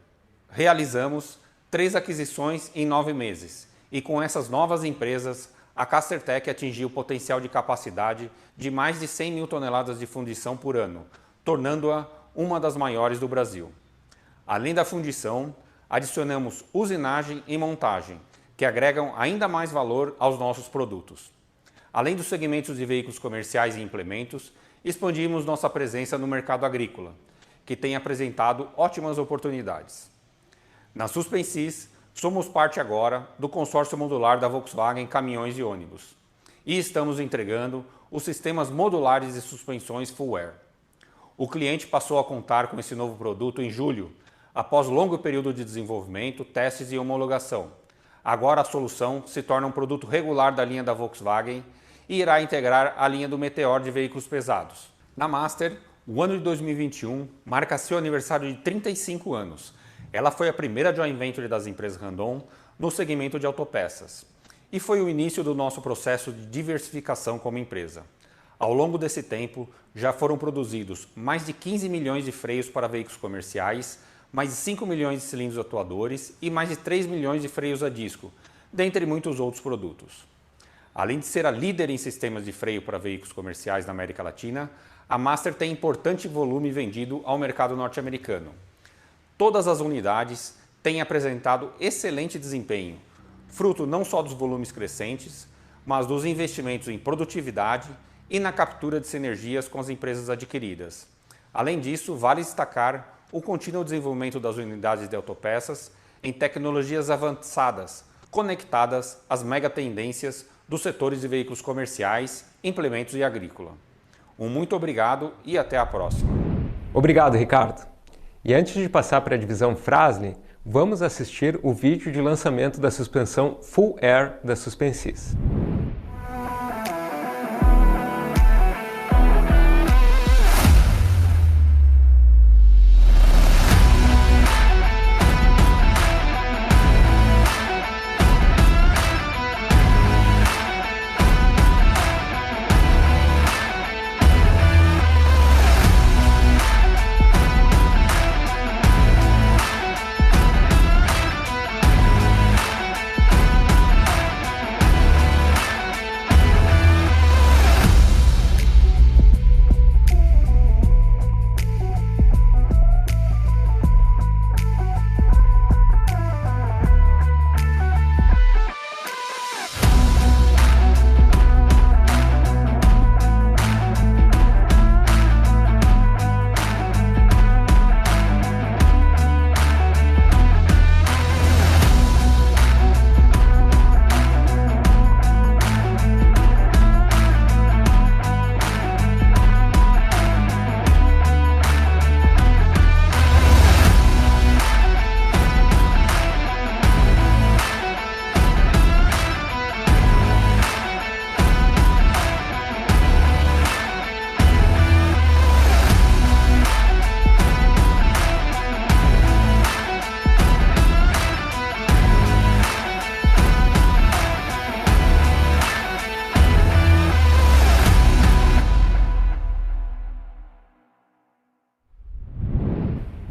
Realizamos 3 aquisições em 9 meses e com essas novas empresas, a Castertech atingiu o potencial de capacidade de mais de 100 mil toneladas de fundição por ano, tornando-a uma das maiores do Brasil. Além da fundição, adicionamos usinagem e montagem, que agregam ainda mais valor aos nossos produtos. Além dos segmentos de veículos comerciais e implementos, expandimos nossa presença no mercado agrícola, que tem apresentado ótimas oportunidades. Na Suspensis, somos parte agora do consórcio modular da Volkswagen Caminhões e Ônibus e estamos entregando os sistemas modulares de suspensões Full Air. O cliente passou a contar com esse novo produto em julho, após longo período de desenvolvimento, testes e homologação. Agora a solução se torna um produto regular da linha da Volkswagen e irá integrar a linha do Meteor de veículos pesados. Na Master, o ano de 2021 marca seu aniversário de 35 anos. Ela foi a primeira joint venture das empresas Randon no segmento de autopeças e foi o início do nosso processo de diversificação como empresa. Ao longo desse tempo, já foram produzidos mais de 15 milhões de freios para veículos comerciais, mais de 5 milhões de cilindros atuadores e mais de 3 milhões de freios a disco, dentre muitos outros produtos. Além de ser a líder em sistemas de freio para veículos comerciais na América Latina, a Master tem importante volume vendido ao mercado norte-americano. Todas as unidades têm apresentado excelente desempenho, fruto não só dos volumes crescentes, mas dos investimentos em produtividade e na captura de sinergias com as empresas adquiridas. Além disso, vale destacar o contínuo desenvolvimento das unidades de autopeças em tecnologias avançadas, conectadas às megatendências dos setores de veículos comerciais, implementos e agrícola. Muito obrigado e até a próxima. Obrigado, Ricardo. E antes de passar para a divisão Fras-le, vamos assistir o vídeo de lançamento da suspensão Full Air da Suspensys.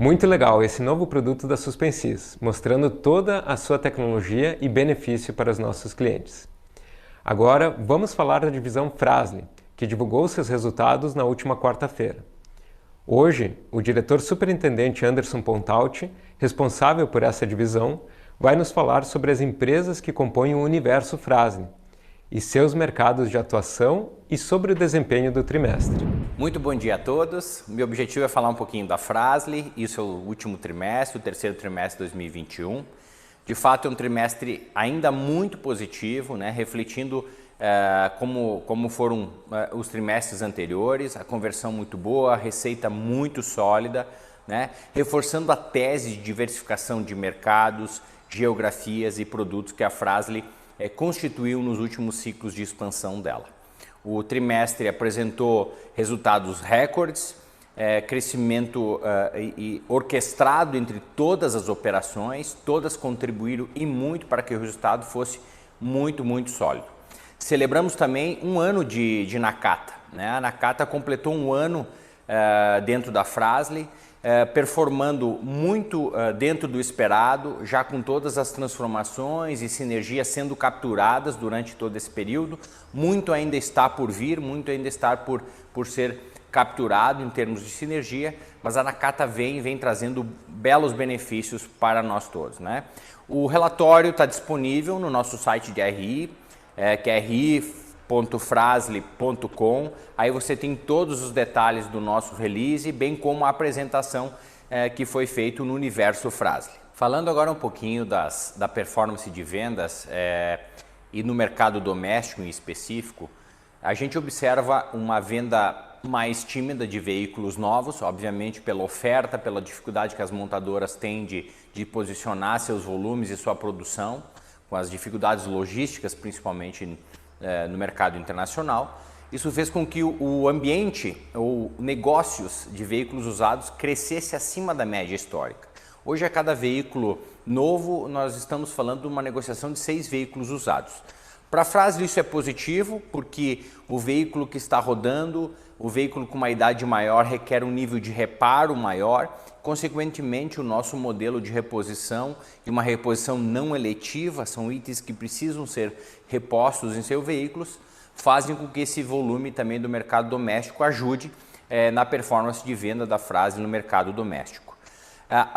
Muito legal esse novo produto da Suspensys, mostrando toda a sua tecnologia e benefício para os nossos clientes. Agora vamos falar da divisão Fras-le, que divulgou seus resultados na última quarta-feira. Hoje, o diretor superintendente Anderson Pontalti, responsável por essa divisão, vai nos falar sobre as empresas que compõem o universo Fras-le e seus mercados de atuação e sobre o desempenho do trimestre. Muito bom dia a todos. Meu objetivo é falar um pouquinho da Fras-le e o seu último trimestre, o terceiro trimestre de 2021. De fato, é um trimestre ainda muito positivo, né? Refletindo como foram os trimestres anteriores, a conversão muito boa, a receita muito sólida, né? Reforçando a tese de diversificação de mercados, geografias e produtos que a Fras-le constituiu nos últimos ciclos de expansão dela. O trimestre apresentou resultados recordes, crescimento orquestrado entre todas as operações, todas contribuíram e muito para que o resultado fosse muito sólido. Celebramos também um ano de Nakata, né? A Nakata completou um ano dentro da Fras-le, performando muito dentro do esperado, já com todas as transformações e sinergias sendo capturadas durante todo esse período. Muito ainda está por vir, muito ainda está por ser capturado em termos de sinergia, mas a Nakata vem trazendo belos benefícios para nós todos, né? O relatório está disponível no nosso site de RI, que é ri.frasle.com. Aí você tem todos os detalhes do nosso release, bem como a apresentação que foi feita no universo Fras-le. Falando agora um pouquinho da performance de vendas e no mercado doméstico em específico, a gente observa uma venda mais tímida de veículos novos, obviamente pela oferta, pela dificuldade que as montadoras têm de posicionar seus volumes e sua produção, com as dificuldades logísticas, principalmente no mercado internacional. Isso fez com que o ambiente ou negócios de veículos usados crescesse acima da média histórica. Hoje, a cada veículo novo, nós estamos falando de uma negociação de 6 veículos usados. Para a Fras-le isso é positivo, porque o veículo que está rodando, o veículo com uma idade maior requer um nível de reparo maior, Consequentemente, o nosso modelo de reposição e uma reposição não eletiva, são itens que precisam ser repostos em seus veículos, fazem com que esse volume também do mercado doméstico ajude na performance de venda da Fras-le no mercado doméstico.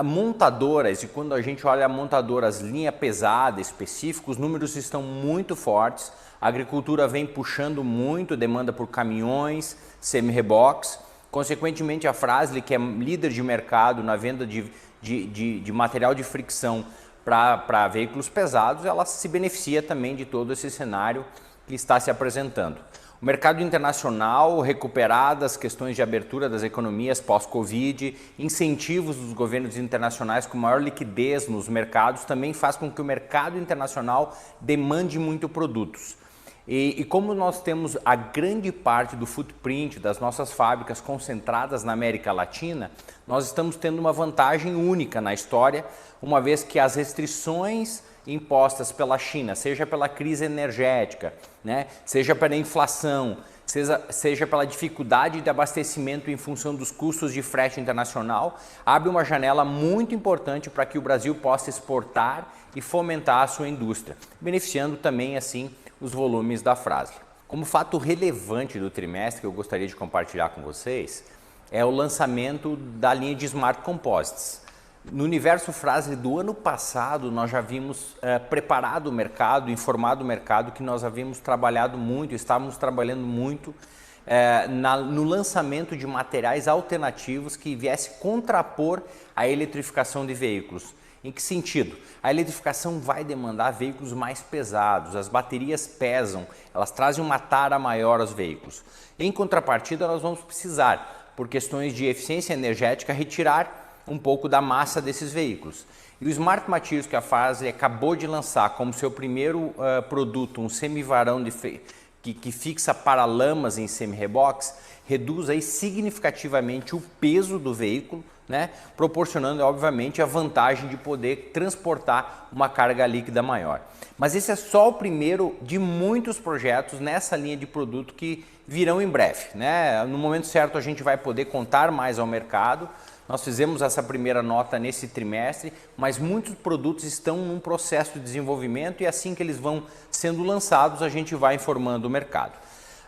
Montadoras, e quando a gente olha montadoras linha pesada específica, os números estão muito fortes, a agricultura vem puxando muito demanda por caminhões, semi-reboques. Consequentemente, a Fras-le, que é líder de mercado na venda de material de fricção para veículos pesados, ela se beneficia também de todo esse cenário que está se apresentando. O mercado internacional, recuperadas questões de abertura das economias pós-Covid, incentivos dos governos internacionais com maior liquidez nos mercados, também faz com que o mercado internacional demande muito produtos. E como nós temos a grande parte do footprint das nossas fábricas concentradas na América Latina, nós estamos tendo uma vantagem única na história, uma vez que as restrições impostas pela China, seja pela crise energética, né, seja pela inflação, seja pela dificuldade de abastecimento em função dos custos de frete internacional, abre uma janela muito importante para que o Brasil possa exportar e fomentar a sua indústria, beneficiando também assim os volumes da Fras-le. Como fato relevante do trimestre que eu gostaria de compartilhar com vocês é o lançamento da linha de Smart Composites. No universo Fras-le do ano passado, nós já havíamos preparado o mercado, informado o mercado que nós havíamos trabalhado muito, estávamos trabalhando muito no lançamento de materiais alternativos que viesse contrapor a eletrificação de veículos. Em que sentido? A eletrificação vai demandar veículos mais pesados, as baterias pesam, elas trazem uma tara maior aos veículos. Em contrapartida, nós vamos precisar, por questões de eficiência energética, retirar um pouco da massa desses veículos. E o Smart Materials que a Fras-le acabou de lançar como seu primeiro produto, um semivarão que fixa paralamas em semi-reboques, reduz aí significativamente o peso do veículo, né, proporcionando obviamente a vantagem de poder transportar uma carga líquida maior. Mas esse é só o primeiro de muitos projetos nessa linha de produto que virão em breve, né? No momento certo a gente vai poder contar mais ao mercado. Nós fizemos essa primeira nota nesse trimestre, mas muitos produtos estão num processo de desenvolvimento e assim que eles vão sendo lançados, a gente vai informando o mercado.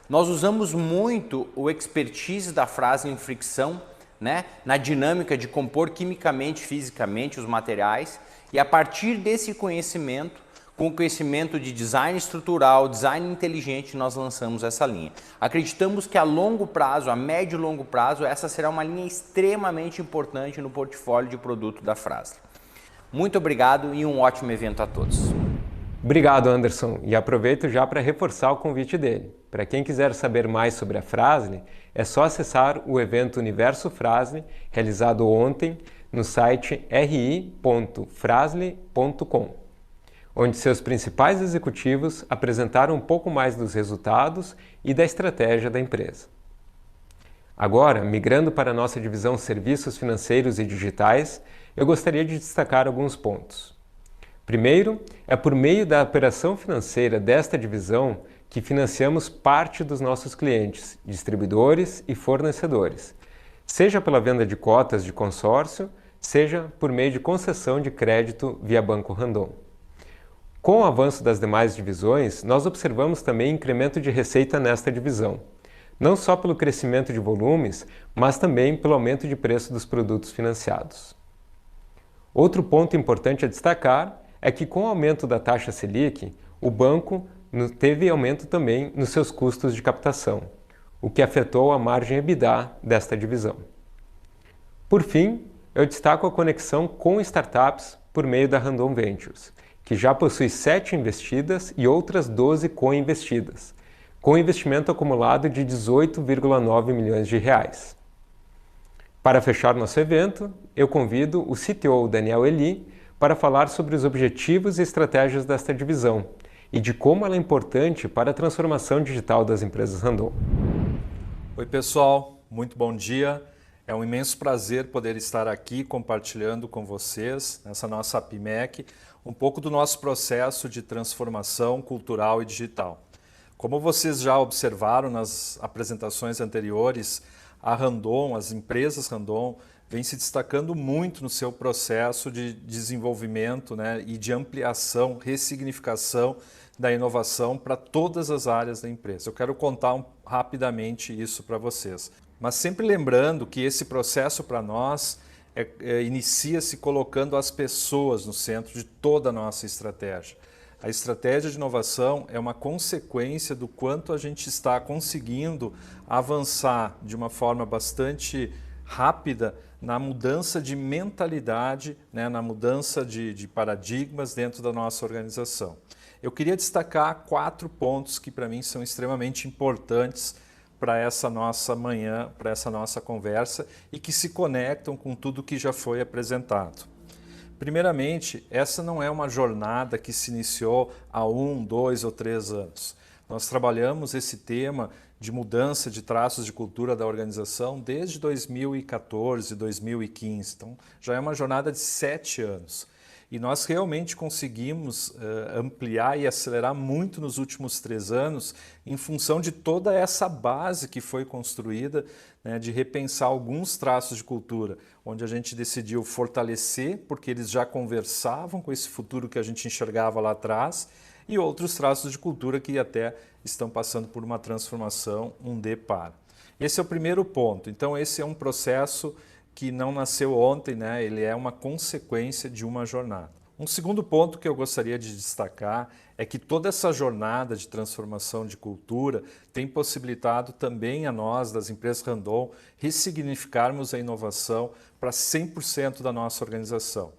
Nós usamos muito o expertise da Fras-le em fricção, né, na dinâmica de compor quimicamente, fisicamente os materiais, e a partir desse conhecimento, com o conhecimento de design estrutural, design inteligente, nós lançamos essa linha. Acreditamos que a longo prazo, a médio e longo prazo, essa será uma linha extremamente importante no portfólio de produto da Fras-le. Muito obrigado e um ótimo evento a todos. Obrigado, Anderson, e aproveito já para reforçar o convite dele. Para quem quiser saber mais sobre a Fras-le, é só acessar o evento Universo Fras-le, realizado ontem no site ri.frasle.com, onde seus principais executivos apresentaram um pouco mais dos resultados e da estratégia da empresa. Agora, migrando para a nossa divisão Serviços Financeiros e Digitais, eu gostaria de destacar alguns pontos. Primeiro, é por meio da operação financeira desta divisão que financiamos parte dos nossos clientes, distribuidores e fornecedores, seja pela venda de cotas de consórcio, seja por meio de concessão de crédito via Banco Randon. Com o avanço das demais divisões, nós observamos também incremento de receita nesta divisão, não só pelo crescimento de volumes, mas também pelo aumento de preço dos produtos financiados. Outro ponto importante a destacar é que com o aumento da taxa Selic, o banco teve aumento também nos seus custos de captação, o que afetou a margem EBITDA desta divisão. Por fim, eu destaco a conexão com startups por meio da Randon Ventures, que já possui 7 investidas e outras 12 co-investidas, com investimento acumulado de 18,9 milhões de reais. Para fechar nosso evento, eu convido o CTO Daniel Eli para falar sobre os objetivos e estratégias desta divisão e de como ela é importante para a transformação digital das empresas Randon. Oi pessoal, muito bom dia. É um imenso prazer poder estar aqui compartilhando com vocês, nessa nossa APIMEC, um pouco do nosso processo de transformação cultural e digital. Como vocês já observaram nas apresentações anteriores, a Randon, as empresas Randon, vem se destacando muito no seu processo de desenvolvimento, né, e de ampliação, ressignificação da inovação para todas as áreas da empresa. Eu quero contar rapidamente isso para vocês. Mas sempre lembrando que esse processo para nós inicia-se colocando as pessoas no centro de toda a nossa estratégia. A estratégia de inovação é uma consequência do quanto a gente está conseguindo avançar de uma forma bastante rápida na mudança de mentalidade, né, na mudança de paradigmas dentro da nossa organização. Eu queria destacar 4 pontos que para mim são extremamente importantes para essa nossa manhã, para essa nossa conversa e que se conectam com tudo que já foi apresentado. Primeiramente, essa não é uma jornada que se iniciou há 1, 2 ou 3 anos. Nós trabalhamos esse tema de mudança de traços de cultura da organização desde 2014, 2015. Então, já é uma jornada de 7 anos. E nós realmente conseguimos ampliar e acelerar muito nos últimos 3 anos em função de toda essa base que foi construída, né, de repensar alguns traços de cultura, onde a gente decidiu fortalecer, porque eles já conversavam com esse futuro que a gente enxergava lá atrás, e outros traços de cultura que até estão passando por uma transformação, um deparo. Esse é o primeiro ponto. Então, esse é um processo que não nasceu ontem, né? Ele é uma consequência de uma jornada. Um segundo ponto que eu gostaria de destacar é que toda essa jornada de transformação de cultura tem possibilitado também a nós, das empresas Randon, ressignificarmos a inovação para 100% da nossa organização.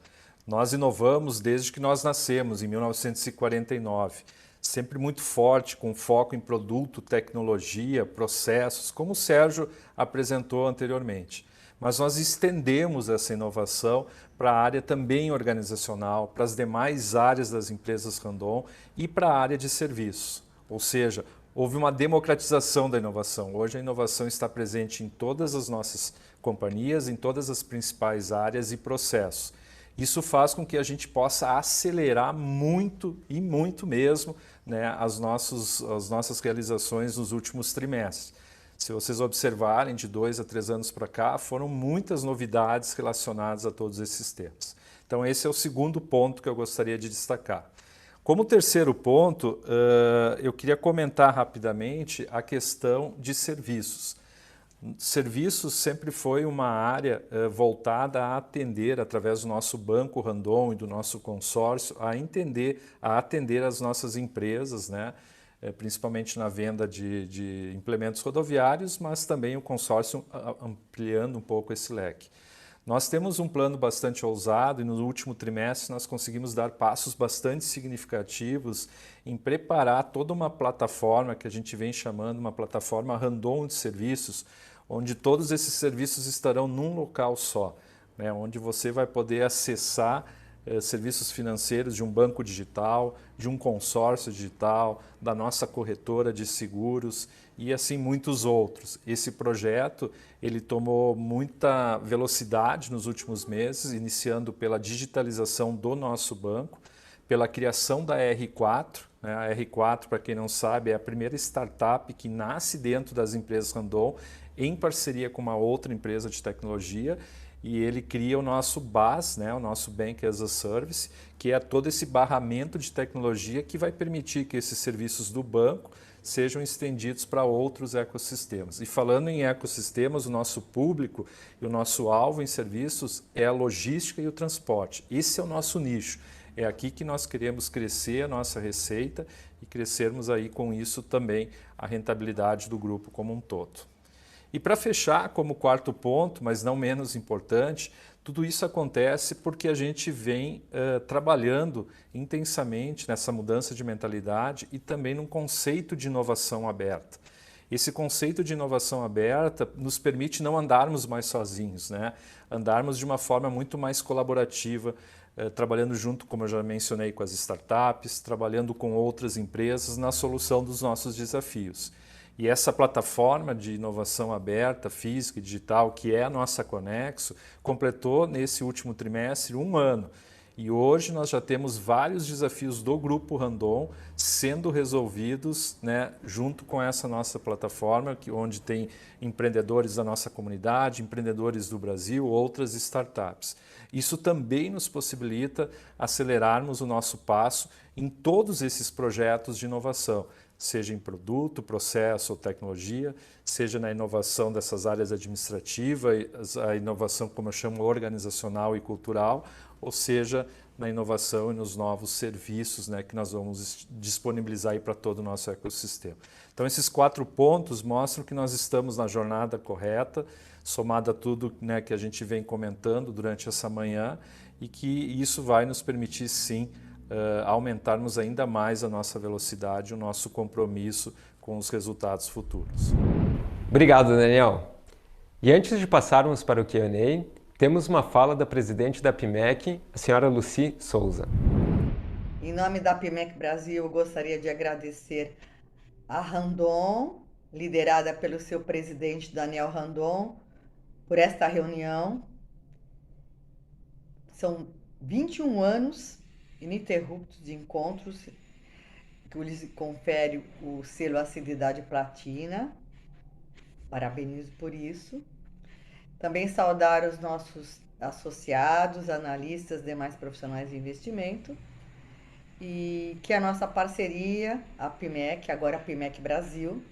Nós inovamos desde que nós nascemos, em 1949, sempre muito forte, com foco em produto, tecnologia, processos, como o Sérgio apresentou anteriormente. Mas nós estendemos essa inovação para a área também organizacional, para as demais áreas das empresas Randon e para a área de serviços. Ou seja, houve uma democratização da inovação. Hoje a inovação está presente em todas as nossas companhias, em todas as principais áreas e processos. Isso faz com que a gente possa acelerar muito e muito mesmo, né, as nossas realizações nos últimos trimestres. Se vocês observarem, de 2 a 3 anos para cá, foram muitas novidades relacionadas a todos esses temas. Então, esse é o segundo ponto que eu gostaria de destacar. Como terceiro ponto, eu queria comentar rapidamente a questão de serviços. Serviços sempre foi uma área voltada a atender, através do nosso banco Randon e do nosso consórcio, a atender as nossas empresas, né? Principalmente na venda de implementos rodoviários, mas também o consórcio ampliando um pouco esse leque. Nós temos um plano bastante ousado e no último trimestre nós conseguimos dar passos bastante significativos em preparar toda uma plataforma que a gente vem chamando uma plataforma Randon de serviços, onde todos esses serviços estarão num local só, né, onde você vai poder acessar serviços financeiros de um banco digital, de um consórcio digital, da nossa corretora de seguros e assim muitos outros. Esse projeto ele tomou muita velocidade nos últimos meses, iniciando pela digitalização do nosso banco, pela criação da R4. Né? A R4, para quem não sabe, é a primeira startup que nasce dentro das empresas Randon, em parceria com uma outra empresa de tecnologia, e ele cria o nosso BaaS, né, o nosso Bank as a Service, que é todo esse barramento de tecnologia que vai permitir que esses serviços do banco sejam estendidos para outros ecossistemas. E falando em ecossistemas, o nosso público e o nosso alvo em serviços é a logística e o transporte. Esse é o nosso nicho. É aqui que nós queremos crescer a nossa receita e crescermos aí com isso também a rentabilidade do grupo como um todo. E para fechar, como quarto ponto, mas não menos importante, tudo isso acontece porque a gente vem trabalhando intensamente nessa mudança de mentalidade e também num conceito de inovação aberta. Esse conceito de inovação aberta nos permite não andarmos mais sozinhos, né? Andarmos de uma forma muito mais colaborativa, trabalhando junto, como eu já mencionei, com as startups, trabalhando com outras empresas na solução dos nossos desafios. E essa plataforma de inovação aberta, física e digital, que é a nossa Conexo, completou nesse último trimestre 1 ano. E hoje nós já temos vários desafios do Grupo Randon sendo resolvidos, né, junto com essa nossa plataforma, onde tem empreendedores da nossa comunidade, empreendedores do Brasil, outras startups. Isso também nos possibilita acelerarmos o nosso passo em todos esses projetos de inovação, seja em produto, processo ou tecnologia, seja na inovação dessas áreas administrativas, a inovação, como eu chamo, organizacional e cultural, ou seja, na inovação e nos novos serviços, né, que nós vamos disponibilizar para todo o nosso ecossistema. Então, esses 4 pontos mostram que nós estamos na jornada correta, somado a tudo, né, que a gente vem comentando durante essa manhã, e que isso vai nos permitir, sim, aumentarmos ainda mais a nossa velocidade, o nosso compromisso com os resultados futuros. Obrigado, Daniel. E antes de passarmos para o Q&A, temos uma fala da presidente da APIMEC, a senhora Lucy Souza. Em nome da APIMEC Brasil, eu gostaria de agradecer a Randon, liderada pelo seu presidente Daniel Randon, por esta reunião. São 21 anos ininterruptos de encontros que lhes confere o selo Assiduidade Platina. Parabenizo por isso. Também saudar os nossos associados, analistas, demais profissionais de investimento, e que a nossa parceria, a APIMEC, agora a APIMEC Brasil,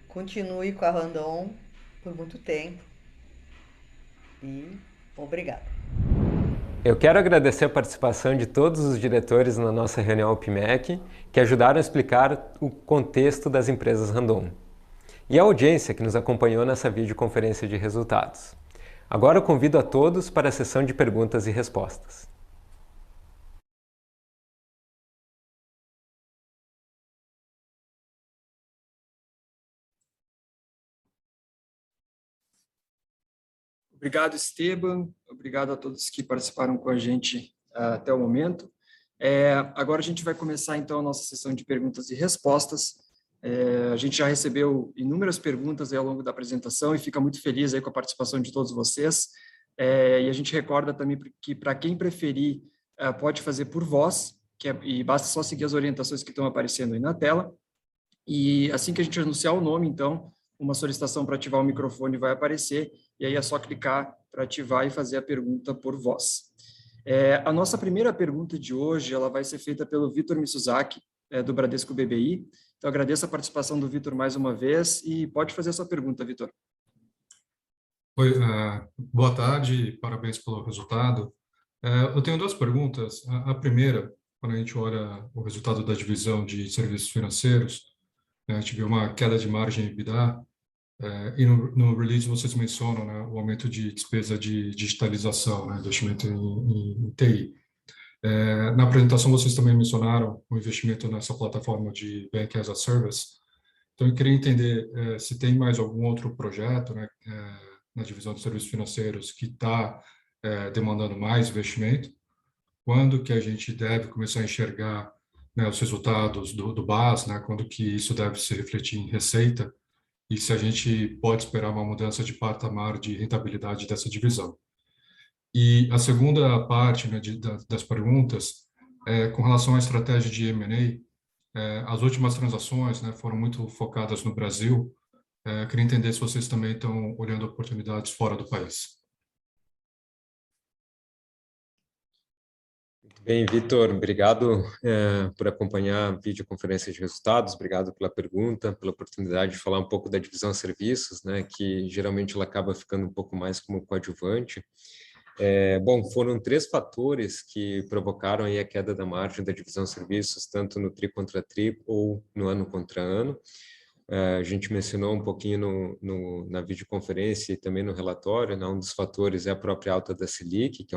continue com a Randon por muito tempo. E obrigado. Eu quero agradecer a participação de todos os diretores na nossa reunião APIMEC, que ajudaram a explicar o contexto das empresas Randon. E a audiência que nos acompanhou nessa videoconferência de resultados. Agora eu convido a todos para a sessão de perguntas e respostas. Obrigado, Esteban. Obrigado a todos que participaram com a gente até o momento. Agora a gente vai começar, então, a nossa sessão de perguntas e respostas. A gente já recebeu inúmeras perguntas ao longo da apresentação e fica muito feliz aí com a participação de todos vocês. E a gente recorda também que, para quem preferir, pode fazer por voz, e basta só seguir as orientações que estão aparecendo aí na tela. E assim que a gente anunciar o nome, então, uma solicitação para ativar o microfone vai aparecer, e aí é só clicar para ativar e fazer a pergunta por voz. A nossa primeira pergunta de hoje, ela vai ser feita pelo Vitor Mitsuzaki, do Bradesco BBI. Então, agradeço a participação do Vitor mais uma vez, e pode fazer a sua pergunta, Vitor. Oi, boa tarde, parabéns pelo resultado. Eu tenho 2 perguntas. A primeira, quando a gente olha o resultado da divisão de serviços financeiros, a gente viu uma queda de margem EBITDA, e no release vocês mencionam, né, o aumento de despesa de digitalização, né, investimento em TI. Na apresentação vocês também mencionaram o investimento nessa plataforma de Bank as a Service. Então eu queria entender se tem mais algum outro projeto, né, na divisão de serviços financeiros que está demandando mais investimento. Quando que a gente deve começar a enxergar, né, os resultados do BAS, né, quando que isso deve se refletir em receita, e se a gente pode esperar uma mudança de patamar de rentabilidade dessa divisão. E a segunda parte, né, das perguntas com relação à estratégia de M&A. As últimas transações, né, foram muito focadas no Brasil. Queria entender se vocês também estão olhando oportunidades fora do país. Bem, Vitor, obrigado por acompanhar a videoconferência de resultados, obrigado pela pergunta, pela oportunidade de falar um pouco da divisão serviços, né, que geralmente ela acaba ficando um pouco mais como coadjuvante. Bom, foram 3 fatores que provocaram aí a queda da margem da divisão serviços, tanto no tri contra tri ou no ano contra ano. A gente mencionou um pouquinho na videoconferência e também no relatório, né? Um dos fatores é a própria alta da Selic, que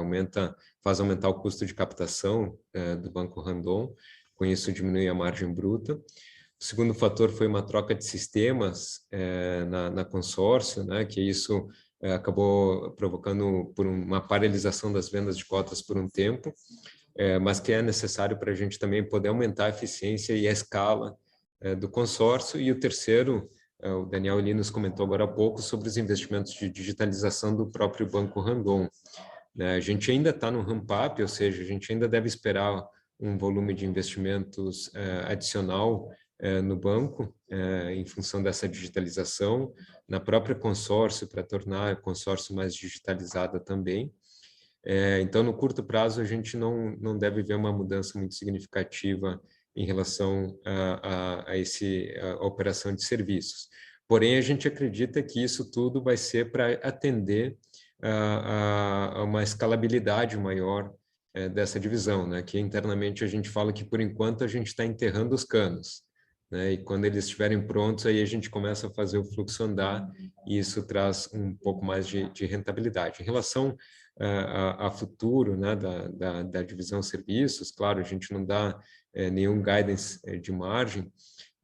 faz aumentar o custo de captação do Banco Randon, com isso diminui a margem bruta. O segundo fator foi uma troca de sistemas na consórcio, né? Que isso acabou provocando por uma paralisação das vendas de cotas por um tempo, mas que é necessário para a gente também poder aumentar a eficiência e a escala do consórcio. E o terceiro, o Daniel ali nos comentou agora há pouco sobre os investimentos de digitalização do próprio Banco Randon. né? A gente ainda está no ramp-up, ou seja, a gente ainda deve esperar um volume de investimentos adicional no banco, em função dessa digitalização, na própria consórcio, para tornar o consórcio mais digitalizada também. Então, no curto prazo, a gente não deve ver uma mudança muito significativa em relação a a operação de serviços. Porém, a gente acredita que isso tudo vai ser para atender a uma escalabilidade maior dessa divisão, né? Que internamente a gente fala que, por enquanto, a gente está enterrando os canos, né? E quando eles estiverem prontos, aí a gente começa a fazer o fluxo andar e isso traz um pouco mais de rentabilidade. Em relação a futuro, né, da divisão serviços, claro, a gente não dá nenhum guidance de margem,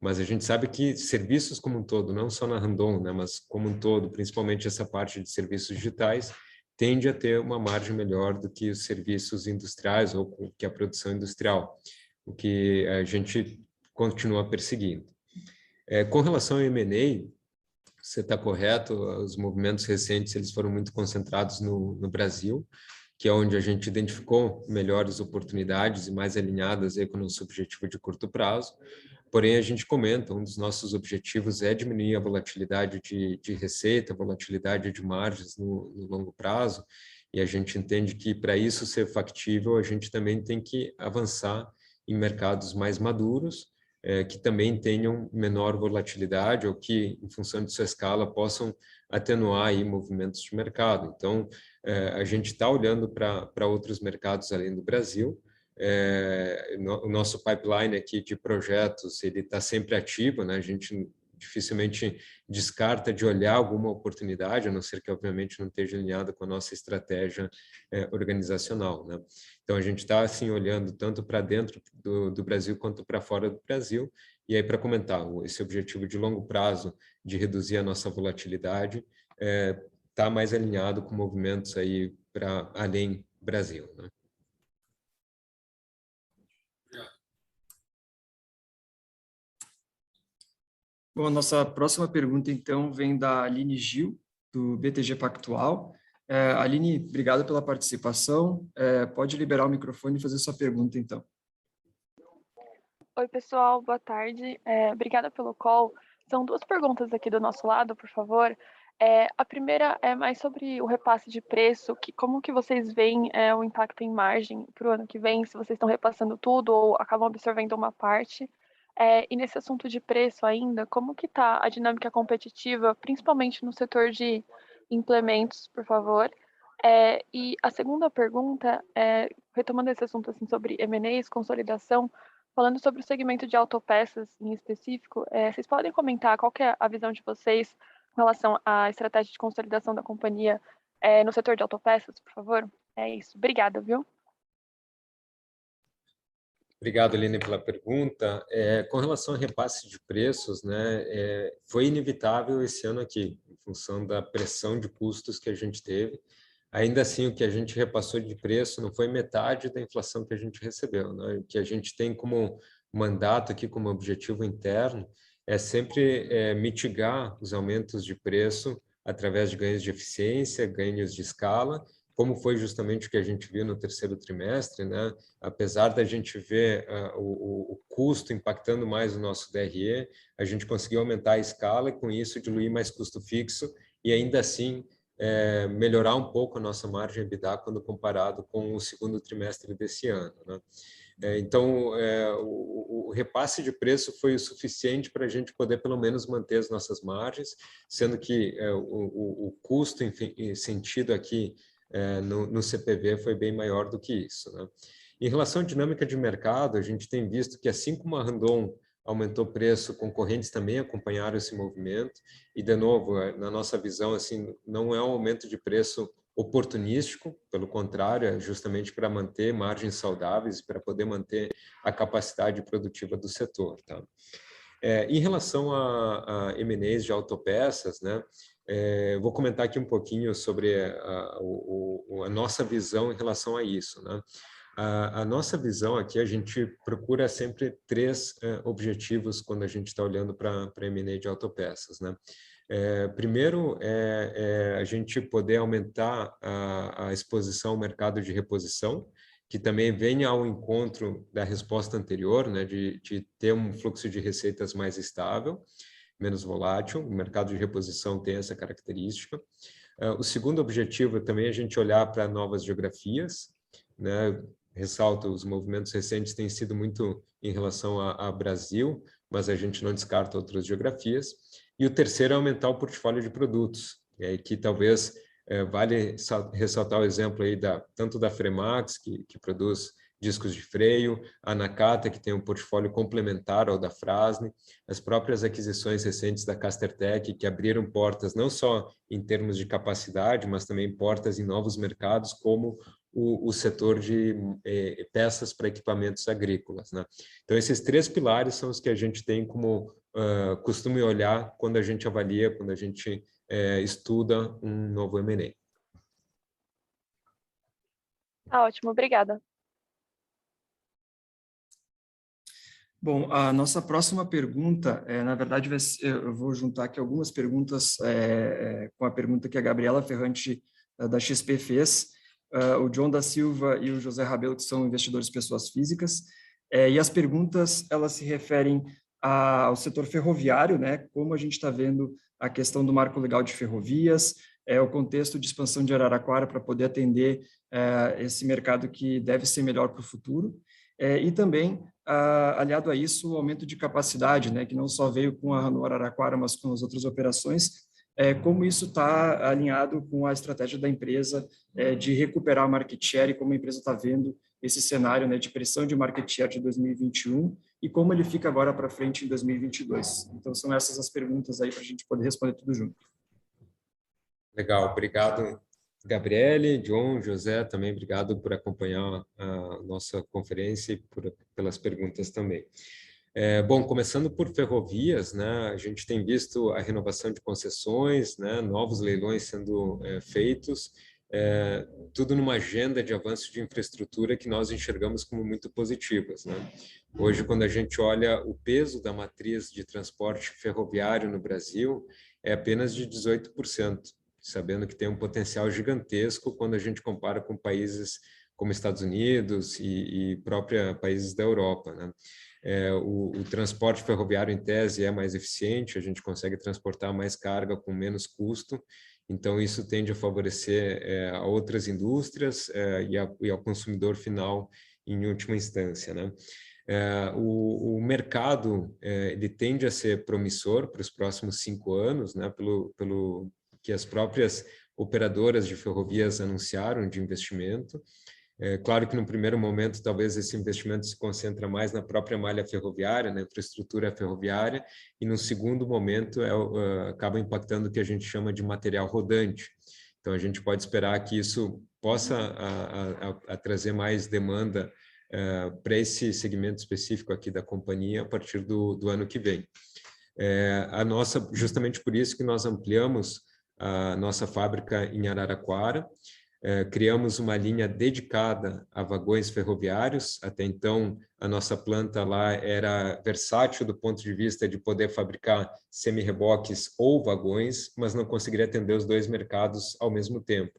mas a gente sabe que serviços como um todo, não só na Randon, né, mas como um todo, principalmente essa parte de serviços digitais, tende a ter uma margem melhor do que os serviços industriais ou que a produção industrial, o que a gente continua perseguindo. Com relação ao M&A, você está correto, os movimentos recentes eles foram muito concentrados no Brasil, que é onde a gente identificou melhores oportunidades e mais alinhadas aí com o nosso objetivo de curto prazo. Porém, a gente comenta, um dos nossos objetivos é diminuir a volatilidade de receita, a volatilidade de margens no longo prazo, e a gente entende que para isso ser factível, a gente também tem que avançar em mercados mais maduros, que também tenham menor volatilidade ou que, em função de sua escala, possam atenuar aí movimentos de mercado. Então, a gente está olhando para outros mercados além do Brasil. O nosso pipeline aqui de projetos, ele está sempre ativo, né? A gente dificilmente descarta de olhar alguma oportunidade, a não ser que, obviamente, não esteja alinhada com a nossa estratégia organizacional, né? Então, a gente está, assim, olhando tanto para dentro do Brasil quanto para fora do Brasil. E aí, para comentar, esse objetivo de longo prazo de reduzir a nossa volatilidade está mais alinhado com movimentos aí para além Brasil, né? Bom, a nossa próxima pergunta, então, vem da Aline Gil, do BTG Pactual. Aline, obrigado pela participação. Pode liberar o microfone e fazer sua pergunta, então. Oi, pessoal, boa tarde. Obrigada pelo call. São duas perguntas aqui do nosso lado, por favor. A primeira é mais sobre o repasse de preço, como que vocês veem o impacto em margem para o ano que vem, se vocês estão repassando tudo ou acabam absorvendo uma parte. E nesse assunto de preço ainda, como que está a dinâmica competitiva, principalmente no setor de implementos, por favor? E a segunda pergunta, retomando esse assunto assim, sobre M&As, consolidação, falando sobre o segmento de autopeças em específico, vocês podem comentar qual que é a visão de vocês com relação à estratégia de consolidação da companhia no setor de autopeças, por favor? É isso. Obrigada, viu? Obrigado, Helene, pela pergunta. Com relação ao repasse de preços, né, foi inevitável esse ano aqui, em função da pressão de custos que a gente teve. Ainda assim, o que a gente repassou de preço não foi metade da inflação que a gente recebeu, né? O que a gente tem como mandato aqui, como objetivo interno, é sempre mitigar os aumentos de preço através de ganhos de eficiência, ganhos de escala, como foi justamente o que a gente viu no terceiro trimestre, né? Apesar da gente ver o custo impactando mais o nosso DRE, a gente conseguiu aumentar a escala e, com isso, diluir mais custo fixo e, ainda assim, melhorar um pouco a nossa margem EBITDA quando comparado com o segundo trimestre desse ano, né? Então, o repasse de preço foi o suficiente para a gente poder, pelo menos, manter as nossas margens, sendo que o custo sentido aqui no CPV foi bem maior do que isso, né? Em relação à dinâmica de mercado, a gente tem visto que, assim como a Randon aumentou o preço, concorrentes também acompanharam esse movimento, e, de novo, na nossa visão, assim, não é um aumento de preço oportunístico, pelo contrário, é justamente para manter margens saudáveis, para poder manter a capacidade produtiva do setor, tá? Em relação a M&As de autopeças, né, vou comentar aqui um pouquinho sobre a nossa visão em relação a isso, né? A nossa visão aqui, a gente procura sempre três objetivos quando a gente está olhando para M&A de autopeças, né? Primeiro, a gente poder aumentar a exposição ao mercado de reposição, que também venha ao encontro da resposta anterior, né, de ter um fluxo de receitas mais estável, menos volátil. O mercado de reposição tem essa característica. O segundo objetivo é também a gente olhar para novas geografias, né? Ressalto, os movimentos recentes têm sido muito em relação ao Brasil, mas a gente não descarta outras geografias. E o terceiro é aumentar o portfólio de produtos, que talvez vale ressaltar o exemplo aí tanto da Fremax, que produz discos de freio, a Nakata, que tem um portfólio complementar ao da Fras-le, as próprias aquisições recentes da Castertech, que abriram portas não só em termos de capacidade, mas também portas em novos mercados, como o setor de peças para equipamentos agrícolas, né? Então, esses 3 pilares são os que a gente tem como costume olhar quando a gente avalia, quando a gente estuda um novo M&A. Tá ótimo, obrigada. Bom, a nossa próxima pergunta, na verdade, eu vou juntar aqui algumas perguntas com a pergunta que a Gabriela Ferrante, da XP, fez, o John da Silva e o José Rabelo, que são investidores pessoas físicas, e as perguntas, elas se referem ao setor ferroviário, né, como a gente está vendo a questão do marco legal de ferrovias, o contexto de expansão de Araraquara para poder atender esse mercado que deve ser melhor para o futuro, e também, aliado a isso, o aumento de capacidade, né, que não só veio com a Renault Araraquara, mas com as outras operações, como isso está alinhado com a estratégia da empresa de recuperar a market share e como a empresa está vendo esse cenário, né, de pressão de market share de 2021 e como ele fica agora para frente em 2022. Então, são essas as perguntas aí para a gente poder responder tudo junto. Legal, obrigado, Gabriele, John, José, também obrigado por acompanhar a nossa conferência e pelas perguntas também. Bom, começando por ferrovias, né, a gente tem visto a renovação de concessões, né, novos leilões sendo feitos, tudo numa agenda de avanço de infraestrutura que nós enxergamos como muito positivas, né? Hoje, quando a gente olha o peso da matriz de transporte ferroviário no Brasil, é apenas de 18%, sabendo que tem um potencial gigantesco quando a gente compara com países como Estados Unidos e própria países da Europa, né? O transporte ferroviário, em tese, é mais eficiente, a gente consegue transportar mais carga com menos custo, então isso tende a favorecer a outras indústrias e ao consumidor final em última instância, né? O mercado ele tende a ser promissor para os próximos 5 anos, né? Pelo que as próprias operadoras de ferrovias anunciaram de investimento. Claro que no primeiro momento talvez esse investimento se concentra mais na própria malha ferroviária, na infraestrutura ferroviária, e no segundo momento acaba impactando o que a gente chama de material rodante. Então a gente pode esperar que isso possa a trazer mais demanda para esse segmento específico aqui da companhia a partir do ano que vem. Justamente por isso que nós ampliamos a nossa fábrica em Araraquara, criamos uma linha dedicada a vagões ferroviários. Até então, a nossa planta lá era versátil do ponto de vista de poder fabricar semi-reboques ou vagões, mas não conseguiria atender os 2 mercados ao mesmo tempo.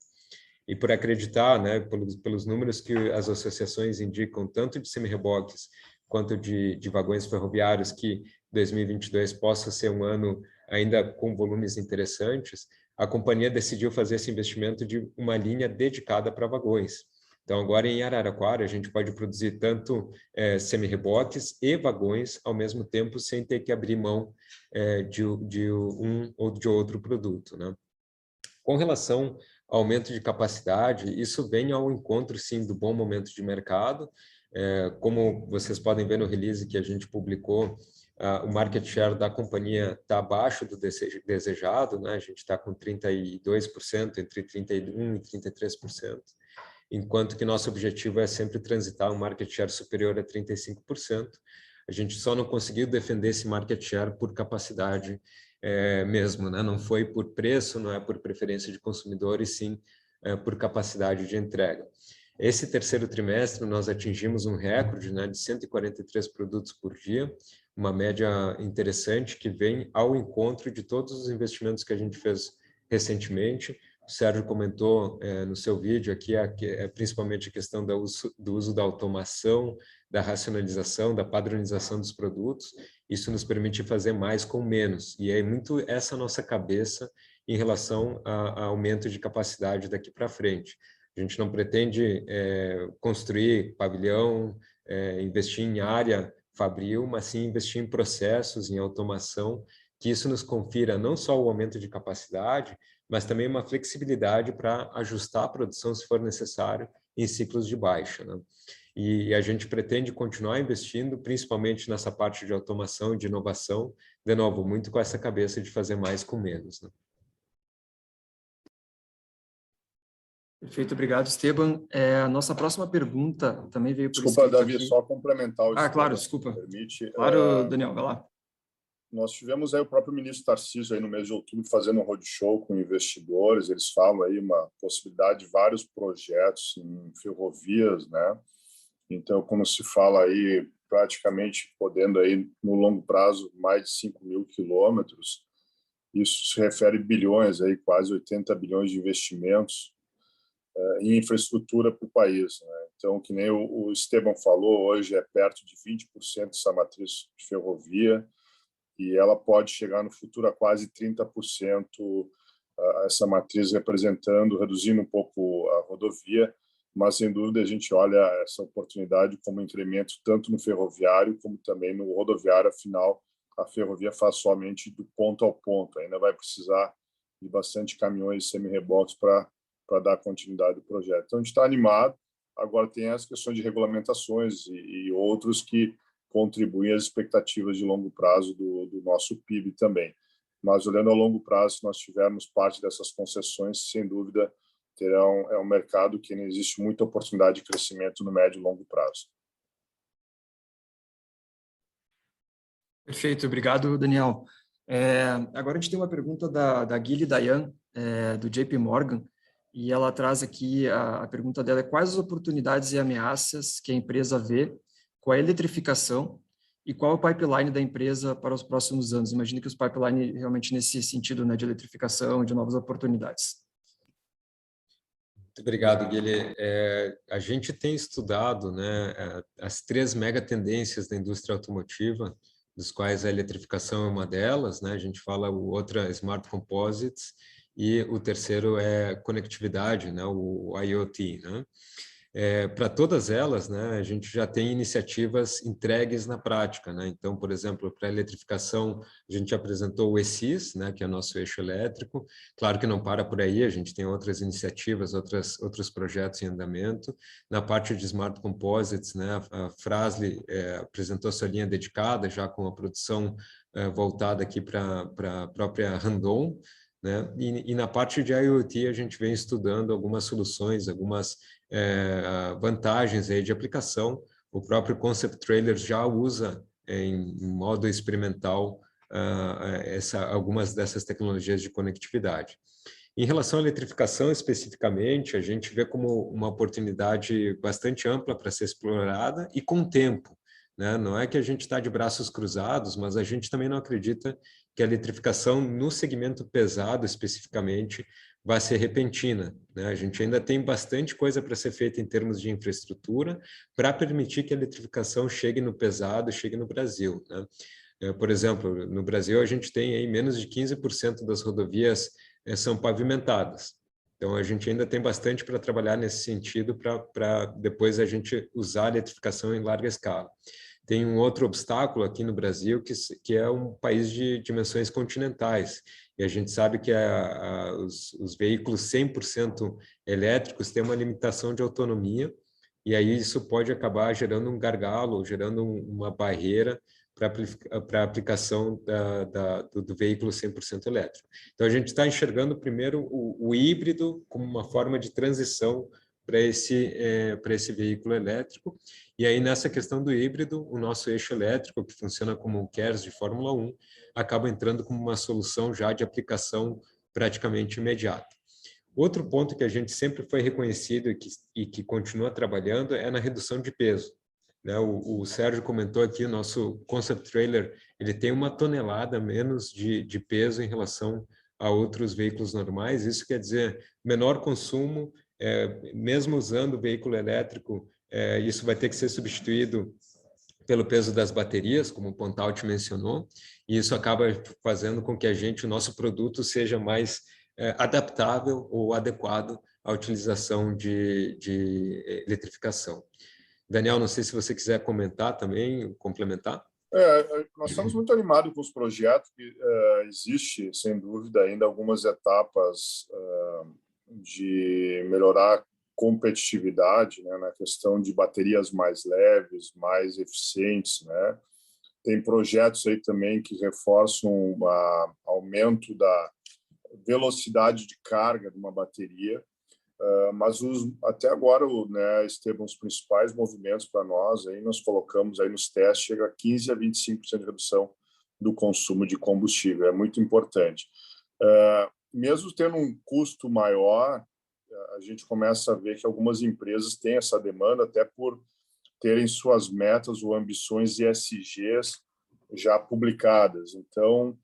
E por acreditar, né, pelos números que as associações indicam, tanto de semi-reboques quanto de vagões ferroviários, que 2022 possa ser um ano ainda com volumes interessantes, a companhia decidiu fazer esse investimento de uma linha dedicada para vagões. Então, agora em Araraquara, a gente pode produzir tanto semi-reboques e vagões ao mesmo tempo, sem ter que abrir mão de um ou de outro produto, né? Com relação ao aumento de capacidade, isso vem ao encontro, sim, do bom momento de mercado. Como vocês podem ver no release que a gente publicou, o market share da companhia está abaixo do desejado, né? A gente está com 32%, entre 31% e 33%, enquanto que nosso objetivo é sempre transitar um market share superior a 35%. A gente só não conseguiu defender esse market share por capacidade mesmo, né? Não foi por preço, não é por preferência de consumidor, e sim por capacidade de entrega. Esse terceiro trimestre, nós atingimos um recorde, né, de 143 produtos por dia, uma média interessante que vem ao encontro de todos os investimentos que a gente fez recentemente. O Sérgio comentou no seu vídeo aqui, principalmente a questão do uso da automação, da racionalização, da padronização dos produtos. Isso nos permite fazer mais com menos. E é muito essa nossa cabeça em relação a aumento de capacidade daqui para frente. A gente não pretende construir pavilhão, investir em área fabril, mas sim investir em processos, em automação, que isso nos confira não só o aumento de capacidade, mas também uma flexibilidade para ajustar a produção se for necessário em ciclos de baixa, né? E a gente pretende continuar investindo, principalmente nessa parte de automação e de inovação, de novo, muito com essa cabeça de fazer mais com menos, né? Perfeito, obrigado, Esteban. A nossa próxima pergunta também veio por Desculpa, escrito Davi, aqui. só complementar o Claro, desculpa. permite. Claro, Daniel, vai lá. Nós tivemos aí o próprio ministro Tarcísio aí no mês de outubro fazendo um roadshow com investidores. Eles falam aí uma possibilidade de vários projetos em ferrovias, né? Então, como se fala aí, praticamente podendo aí no longo prazo mais de 5.000 quilômetros. Isso se refere a bilhões aí, quase 80 bilhões de investimentos em infraestrutura para o país, né? Então, que nem o Esteban falou, hoje é perto de 20% dessa matriz de ferrovia, e ela pode chegar no futuro a quase 30%, essa matriz reduzindo um pouco a rodovia, mas, sem dúvida, a gente olha essa oportunidade como incremento tanto no ferroviário como também no rodoviário. Afinal, a ferrovia faz somente do ponto ao ponto, ainda vai precisar de bastante caminhões semi-reboques para dar continuidade ao projeto. Então, a gente está animado. Agora tem as questões de regulamentações e outros que contribuem às expectativas de longo prazo do nosso PIB também. Mas, olhando a longo prazo, se nós tivermos parte dessas concessões, sem dúvida, é um mercado que não existe muita oportunidade de crescimento no médio e longo prazo. Perfeito, obrigado, Daniel. Agora a gente tem uma pergunta da Guili Dayan, do JP Morgan, e ela traz aqui, a pergunta dela é: quais as oportunidades e ameaças que a empresa vê com a eletrificação e qual é o pipeline da empresa para os próximos anos? Imagino que os pipeline realmente nesse sentido, né, de eletrificação, de novas oportunidades. Muito obrigado, Guilherme. A gente tem estudado, né, as 3 megatendências da indústria automotiva, dos quais a eletrificação é uma delas, né? A gente fala, o outro é Smart Composites, e o terceiro é conectividade, né, o IoT, né? Para todas elas, né, a gente já tem iniciativas entregues na prática, né? Então, por exemplo, para a eletrificação, a gente apresentou o ESIS, né, que é o nosso eixo elétrico. Claro que não para por aí, a gente tem outras iniciativas, outros projetos em andamento. Na parte de Smart Composites, né, a Fras-le apresentou sua linha dedicada, já com a produção voltada aqui para a própria Randon, né? E na parte de IoT, a gente vem estudando algumas soluções, algumas vantagens aí de aplicação. O próprio Concept Trailer já usa em modo experimental algumas dessas tecnologias de conectividade. Em relação à eletrificação especificamente, a gente vê como uma oportunidade bastante ampla para ser explorada e com tempo, né? Não é que a gente está de braços cruzados, mas a gente também não acredita que a eletrificação no segmento pesado especificamente vai ser repentina, né? A gente ainda tem bastante coisa para ser feita em termos de infraestrutura para permitir que a eletrificação chegue no pesado, chegue no Brasil, né? Por exemplo, no Brasil a gente tem aí menos de 15% das rodovias são pavimentadas. Então a gente ainda tem bastante para trabalhar nesse sentido para depois a gente usar a eletrificação em larga escala. Tem um outro obstáculo aqui no Brasil, que é um país de dimensões continentais. E a gente sabe que os veículos 100% elétricos têm uma limitação de autonomia, e aí isso pode acabar gerando um gargalo, gerando uma barreira para a aplicação do veículo 100% elétrico. Então, a gente está enxergando primeiro o híbrido como uma forma de transição para esse veículo elétrico. E aí, nessa questão do híbrido, o nosso eixo elétrico, que funciona como um KERS de Fórmula 1, acaba entrando como uma solução já de aplicação praticamente imediata. Outro ponto que a gente sempre foi reconhecido e que continua trabalhando é na redução de peso. né? O Sérgio comentou aqui, o nosso concept trailer, ele tem 1 tonelada menos de peso em relação a outros veículos normais. Isso quer dizer menor consumo, mesmo usando o veículo elétrico, isso vai ter que ser substituído pelo peso das baterias, como o Pontalti mencionou, e isso acaba fazendo com que o nosso produto seja mais adaptável ou adequado à utilização de eletrificação. Daniel, não sei se você quiser comentar também, complementar. Nós estamos muito animados com os projetos, que existe, sem dúvida, ainda algumas etapas de melhorar a competitividade, né, na questão de baterias mais leves, mais eficientes, né? Tem projetos aí também que reforçam o aumento da velocidade de carga de uma bateria, mas até agora, né, Esteban, os principais movimentos para nós, aí nós colocamos aí nos testes, chega a 15% a 25% de redução do consumo de combustível, é muito importante. Mesmo tendo um custo maior, a gente começa a ver que algumas empresas têm essa demanda, até por terem suas metas ou ambições ESGs já publicadas. Então,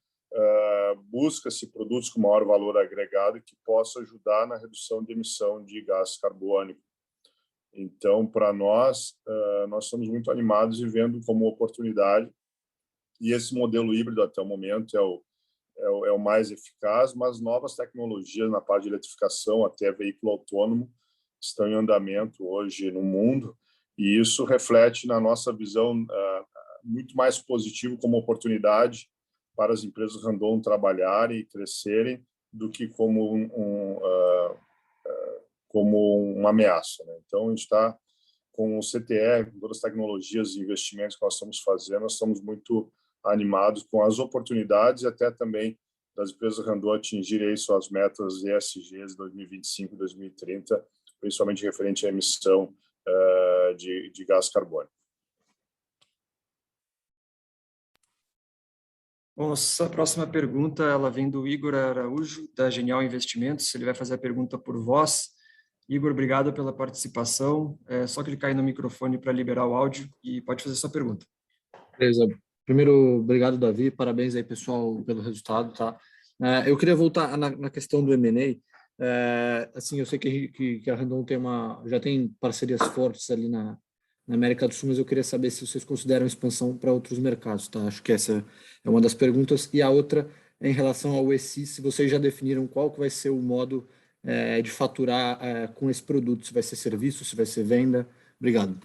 busca-se produtos com maior valor agregado que possa ajudar na redução de emissão de gás carbônico. Então, para nós estamos muito animados e vendo como oportunidade, e esse modelo híbrido até o momento é o mais eficaz, mas novas tecnologias na parte de eletrificação, até veículo autônomo, estão em andamento hoje no mundo, e isso reflete na nossa visão muito mais positivo como oportunidade para as empresas Randon trabalharem e crescerem do que como uma ameaça, né? Então, a gente está com o CTR, com todas as tecnologias e investimentos que nós estamos fazendo, nós estamos muito animados com as oportunidades e até também das empresas Randon atingirem aí suas metas ESGs 2025 e 2030, principalmente referente à emissão de gás carbônico. Bom, nossa próxima pergunta, ela vem do Igor Araújo, da Genial Investimentos. Ele vai fazer a pergunta por voz. Igor, obrigado pela participação. É só clicar aí no microfone para liberar o áudio e pode fazer sua pergunta. Beleza. Primeiro, obrigado, Davi. Parabéns aí, pessoal, pelo resultado, tá? Eu queria voltar na questão do M&A. Assim, eu sei que a Randon já tem parcerias fortes ali na América do Sul, mas eu queria saber se vocês consideram expansão para outros mercados, tá? Acho que essa é uma das perguntas. E a outra é em relação ao ESI, se vocês já definiram qual que vai ser o modo de faturar com esse produto, se vai ser serviço, se vai ser venda. Obrigado.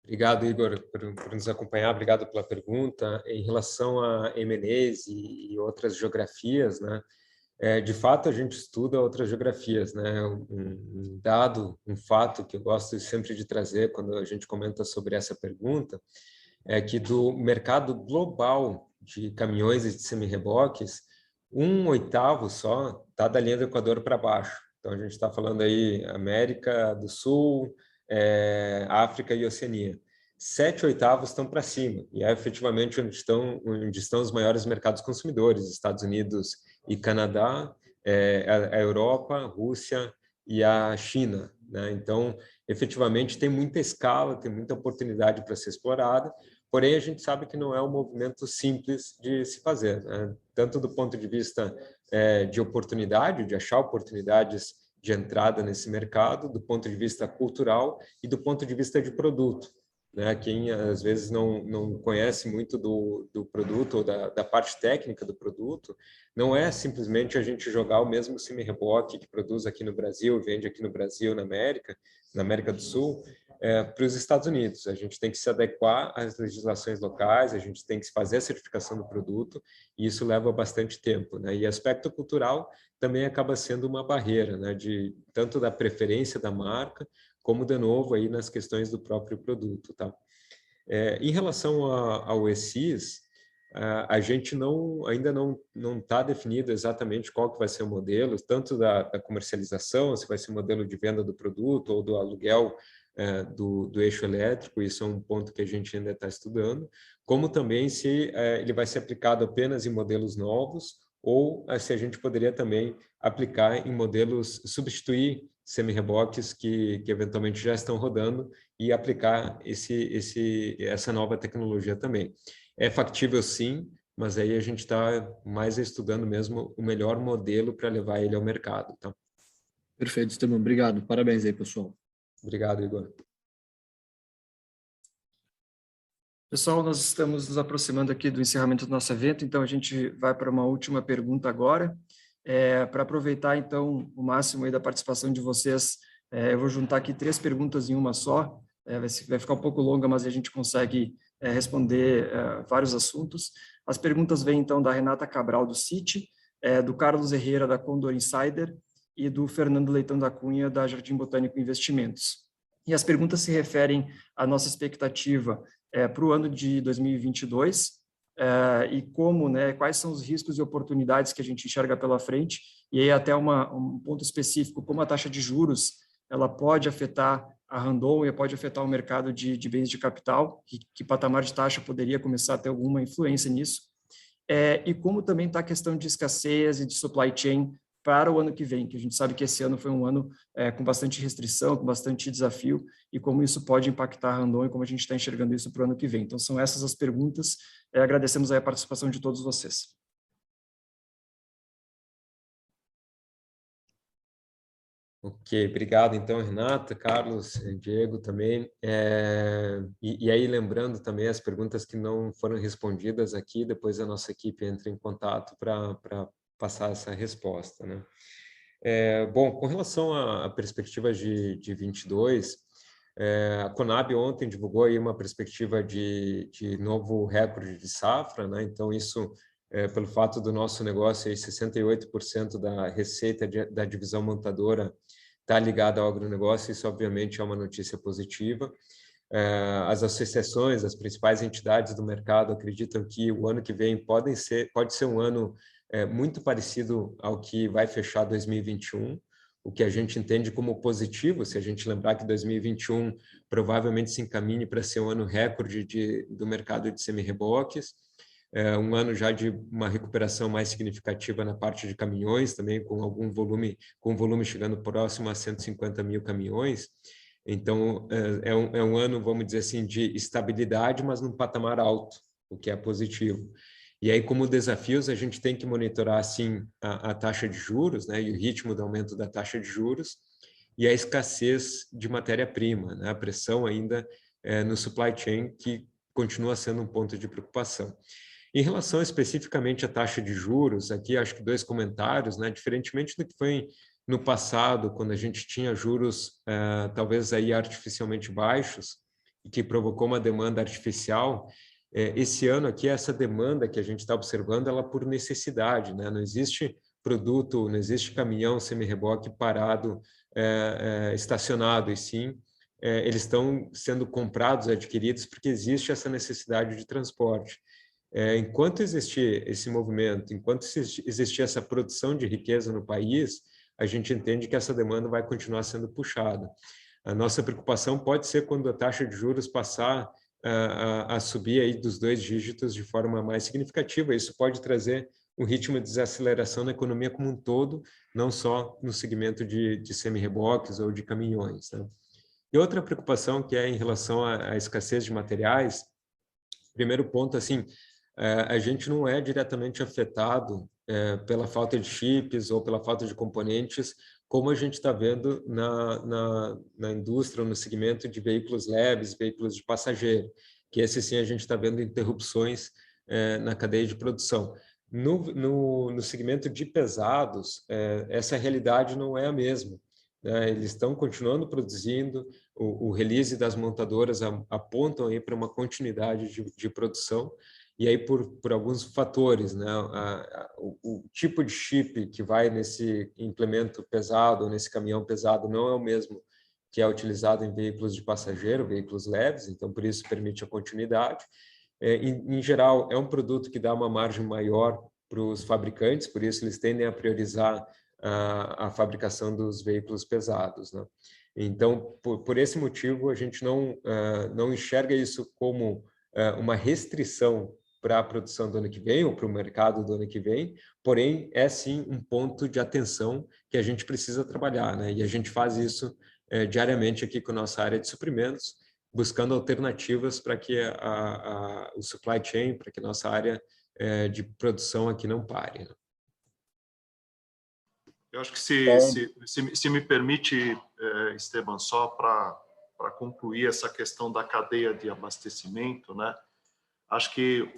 Obrigado, Igor, por nos acompanhar. Obrigado pela pergunta. Em relação a M&As e outras geografias, né? De fato, a gente estuda outras geografias, né? Um fato que eu gosto sempre de trazer quando a gente comenta sobre essa pergunta é que do mercado global de caminhões e de semi-reboques, 1/8 só está da linha do Equador para baixo. Então, a gente está falando aí América do Sul, África e Oceania. 7/8 estão para cima, e é efetivamente onde estão os maiores mercados consumidores, Estados Unidos e Canadá, a Europa, a Rússia e a China, né? Então, efetivamente, tem muita escala, tem muita oportunidade para ser explorada, porém, a gente sabe que não é um movimento simples de se fazer, né? Tanto do ponto de vista de oportunidade, de achar oportunidades de entrada nesse mercado, do ponto de vista cultural e do ponto de vista de produto, né? Quem às vezes não conhece muito do produto ou da parte técnica do produto, não é simplesmente a gente jogar o mesmo semi-reboque que produz aqui no Brasil, vende aqui no Brasil, na América do Sul, para os Estados Unidos. A gente tem que se adequar às legislações locais, a gente tem que fazer a certificação do produto, e isso leva bastante tempo, né? E aspecto cultural também acaba sendo uma barreira, né? Tanto da preferência da marca, como, de novo, aí nas questões do próprio produto, tá? Em relação ao ESIS, a gente ainda não está definido exatamente qual que vai ser o modelo, tanto da comercialização, se vai ser o modelo de venda do produto ou do aluguel do eixo elétrico, isso é um ponto que a gente ainda está estudando, como também se ele vai ser aplicado apenas em modelos novos ou se a gente poderia também aplicar em modelos, substituir semi-reboques que eventualmente já estão rodando e aplicar essa nova tecnologia também. É factível sim, mas aí a gente está mais estudando mesmo o melhor modelo para levar ele ao mercado. Tá? Perfeito, Esteban. Obrigado. Parabéns aí, pessoal. Obrigado, Igor. Pessoal, nós estamos nos aproximando aqui do encerramento do nosso evento, então a gente vai para uma última pergunta agora. Para aproveitar, então, o máximo aí da participação de vocês, eu vou juntar aqui 3 perguntas em uma só. Vai ficar um pouco longa, mas a gente consegue responder vários assuntos. As perguntas vêm, então, da Renata Cabral, do Citi, do Carlos Herrera, da Condor Insider, e do Fernando Leitão da Cunha, da Jardim Botânico Investimentos. E as perguntas se referem à nossa expectativa para o ano de 2022 e como, né, quais são os riscos e oportunidades que a gente enxerga pela frente, e aí até um ponto específico, como a taxa de juros ela pode afetar a Randon e pode afetar o mercado de bens de capital, que patamar de taxa poderia começar a ter alguma influência nisso, e como também está a questão de escassez e de supply chain para o ano que vem, que a gente sabe que esse ano foi um ano com bastante restrição, com bastante desafio, e como isso pode impactar a Randon e como a gente está enxergando isso para o ano que vem. Então, são essas as perguntas. Agradecemos aí a participação de todos vocês. Ok, obrigado então, Renata, Carlos, Diego também. E aí, lembrando também as perguntas que não foram respondidas aqui, depois a nossa equipe entra em contato para passar essa resposta, né? Bom, com relação à perspectiva de 22, a Conab ontem divulgou aí uma perspectiva de novo recorde de safra, né? Então isso, pelo fato do nosso negócio, aí 68% da receita da divisão montadora está ligada ao agronegócio, isso obviamente é uma notícia positiva. As associações, as principais entidades do mercado acreditam que o ano que vem pode ser um ano muito parecido ao que vai fechar 2021, o que a gente entende como positivo, se a gente lembrar que 2021 provavelmente se encaminhe para ser um ano recorde do mercado de semi-reboques, um ano já de uma recuperação mais significativa na parte de caminhões, também com volume chegando próximo a 150 mil caminhões. Então, é um ano, vamos dizer assim, de estabilidade, mas num patamar alto, o que é positivo. E aí, como desafios, a gente tem que monitorar, assim, a taxa de juros, né, e o ritmo do aumento da taxa de juros, e a escassez de matéria-prima, né, a pressão ainda no supply chain, que continua sendo um ponto de preocupação. Em relação especificamente à taxa de juros, aqui acho que 2 comentários, né, diferentemente do que foi no passado, quando a gente tinha juros talvez aí artificialmente baixos, e que provocou uma demanda artificial, esse ano aqui, essa demanda que a gente está observando, ela por necessidade, né? Não existe produto, não existe caminhão semi-reboque parado, estacionado, e sim, eles estão sendo comprados, adquiridos, porque existe essa necessidade de transporte. Enquanto existir esse movimento, enquanto existir essa produção de riqueza no país, a gente entende que essa demanda vai continuar sendo puxada. A nossa preocupação pode ser quando a taxa de juros passar a subir aí dos 2 dígitos de forma mais significativa. Isso pode trazer um ritmo de desaceleração na economia como um todo, não só no segmento de semi-reboques ou de caminhões, né? E outra preocupação que é em relação à escassez de materiais, primeiro ponto, assim, a gente não é diretamente afetado pela falta de chips ou pela falta de componentes, como a gente está vendo na indústria, no segmento de veículos leves, veículos de passageiro, que esse sim a gente está vendo interrupções na cadeia de produção. No segmento de pesados, essa realidade não é a mesma, né? Eles estão continuando produzindo, o release das montadoras apontam aí para uma continuidade de produção, e aí por alguns fatores, né? O tipo de chip que vai nesse implemento pesado, nesse caminhão pesado, não é o mesmo que é utilizado em veículos de passageiro, veículos leves, então por isso permite a continuidade. Em geral, é um produto que dá uma margem maior para os fabricantes, por isso eles tendem a priorizar a fabricação dos veículos pesados, né? Então, por esse motivo, a gente não enxerga isso como uma restrição para a produção do ano que vem ou para o mercado do ano que vem, porém é sim um ponto de atenção que a gente precisa trabalhar, né? E a gente faz isso diariamente aqui com a nossa área de suprimentos, buscando alternativas para que o supply chain, para que a nossa área de produção aqui não pare. Né? Eu acho que se me permite, Esteban, só para concluir essa questão da cadeia de abastecimento, né? Acho que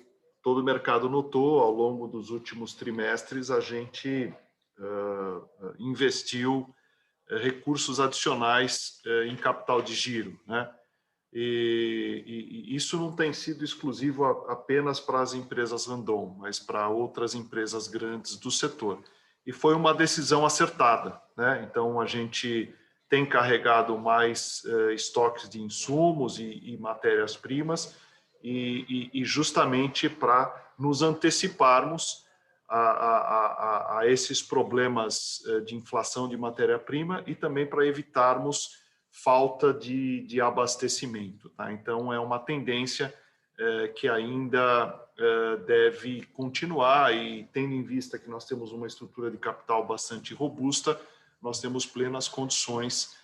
todo o mercado notou, ao longo dos últimos trimestres, a gente investiu recursos adicionais em capital de giro, né? E isso não tem sido exclusivo apenas para as empresas Randon, mas para outras empresas grandes do setor. E foi uma decisão acertada, né? Então, a gente tem carregado mais estoques de insumos e matérias-primas, e justamente para nos anteciparmos a esses problemas de inflação de matéria-prima e também para evitarmos falta de abastecimento. Tá? Então, é uma tendência que ainda deve continuar, e tendo em vista que nós temos uma estrutura de capital bastante robusta, nós temos plenas condições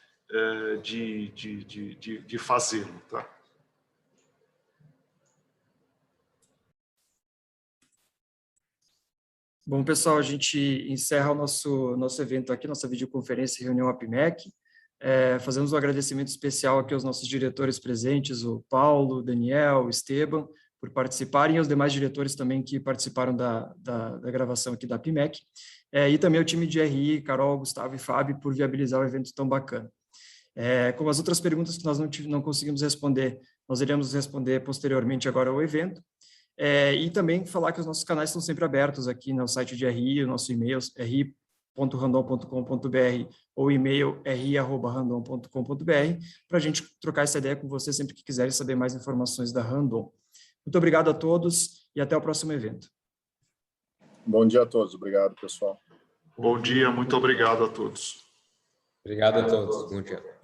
de fazê-lo. Tá? Bom, pessoal, a gente encerra o nosso evento aqui, nossa videoconferência e reunião APIMEC. Fazemos um agradecimento especial aqui aos nossos diretores presentes, o Paulo, o Daniel, o Esteban, por participarem, e aos demais diretores também que participaram da gravação aqui da APIMEC, e também ao time de RI, Carol, Gustavo e Fábio, por viabilizar o evento tão bacana. Como as outras perguntas que nós não conseguimos responder, nós iremos responder posteriormente agora ao evento, e também falar que os nossos canais estão sempre abertos aqui no site de RI, o nosso e-mail ri.randon.com.br ou e-mail ri@randon.com.br, para a gente trocar essa ideia com você sempre que quiserem saber mais informações da Randon. Muito obrigado a todos e até o próximo evento. Bom dia a todos. Obrigado, pessoal. Bom dia, muito obrigado a todos. Obrigado a todos. Bom dia.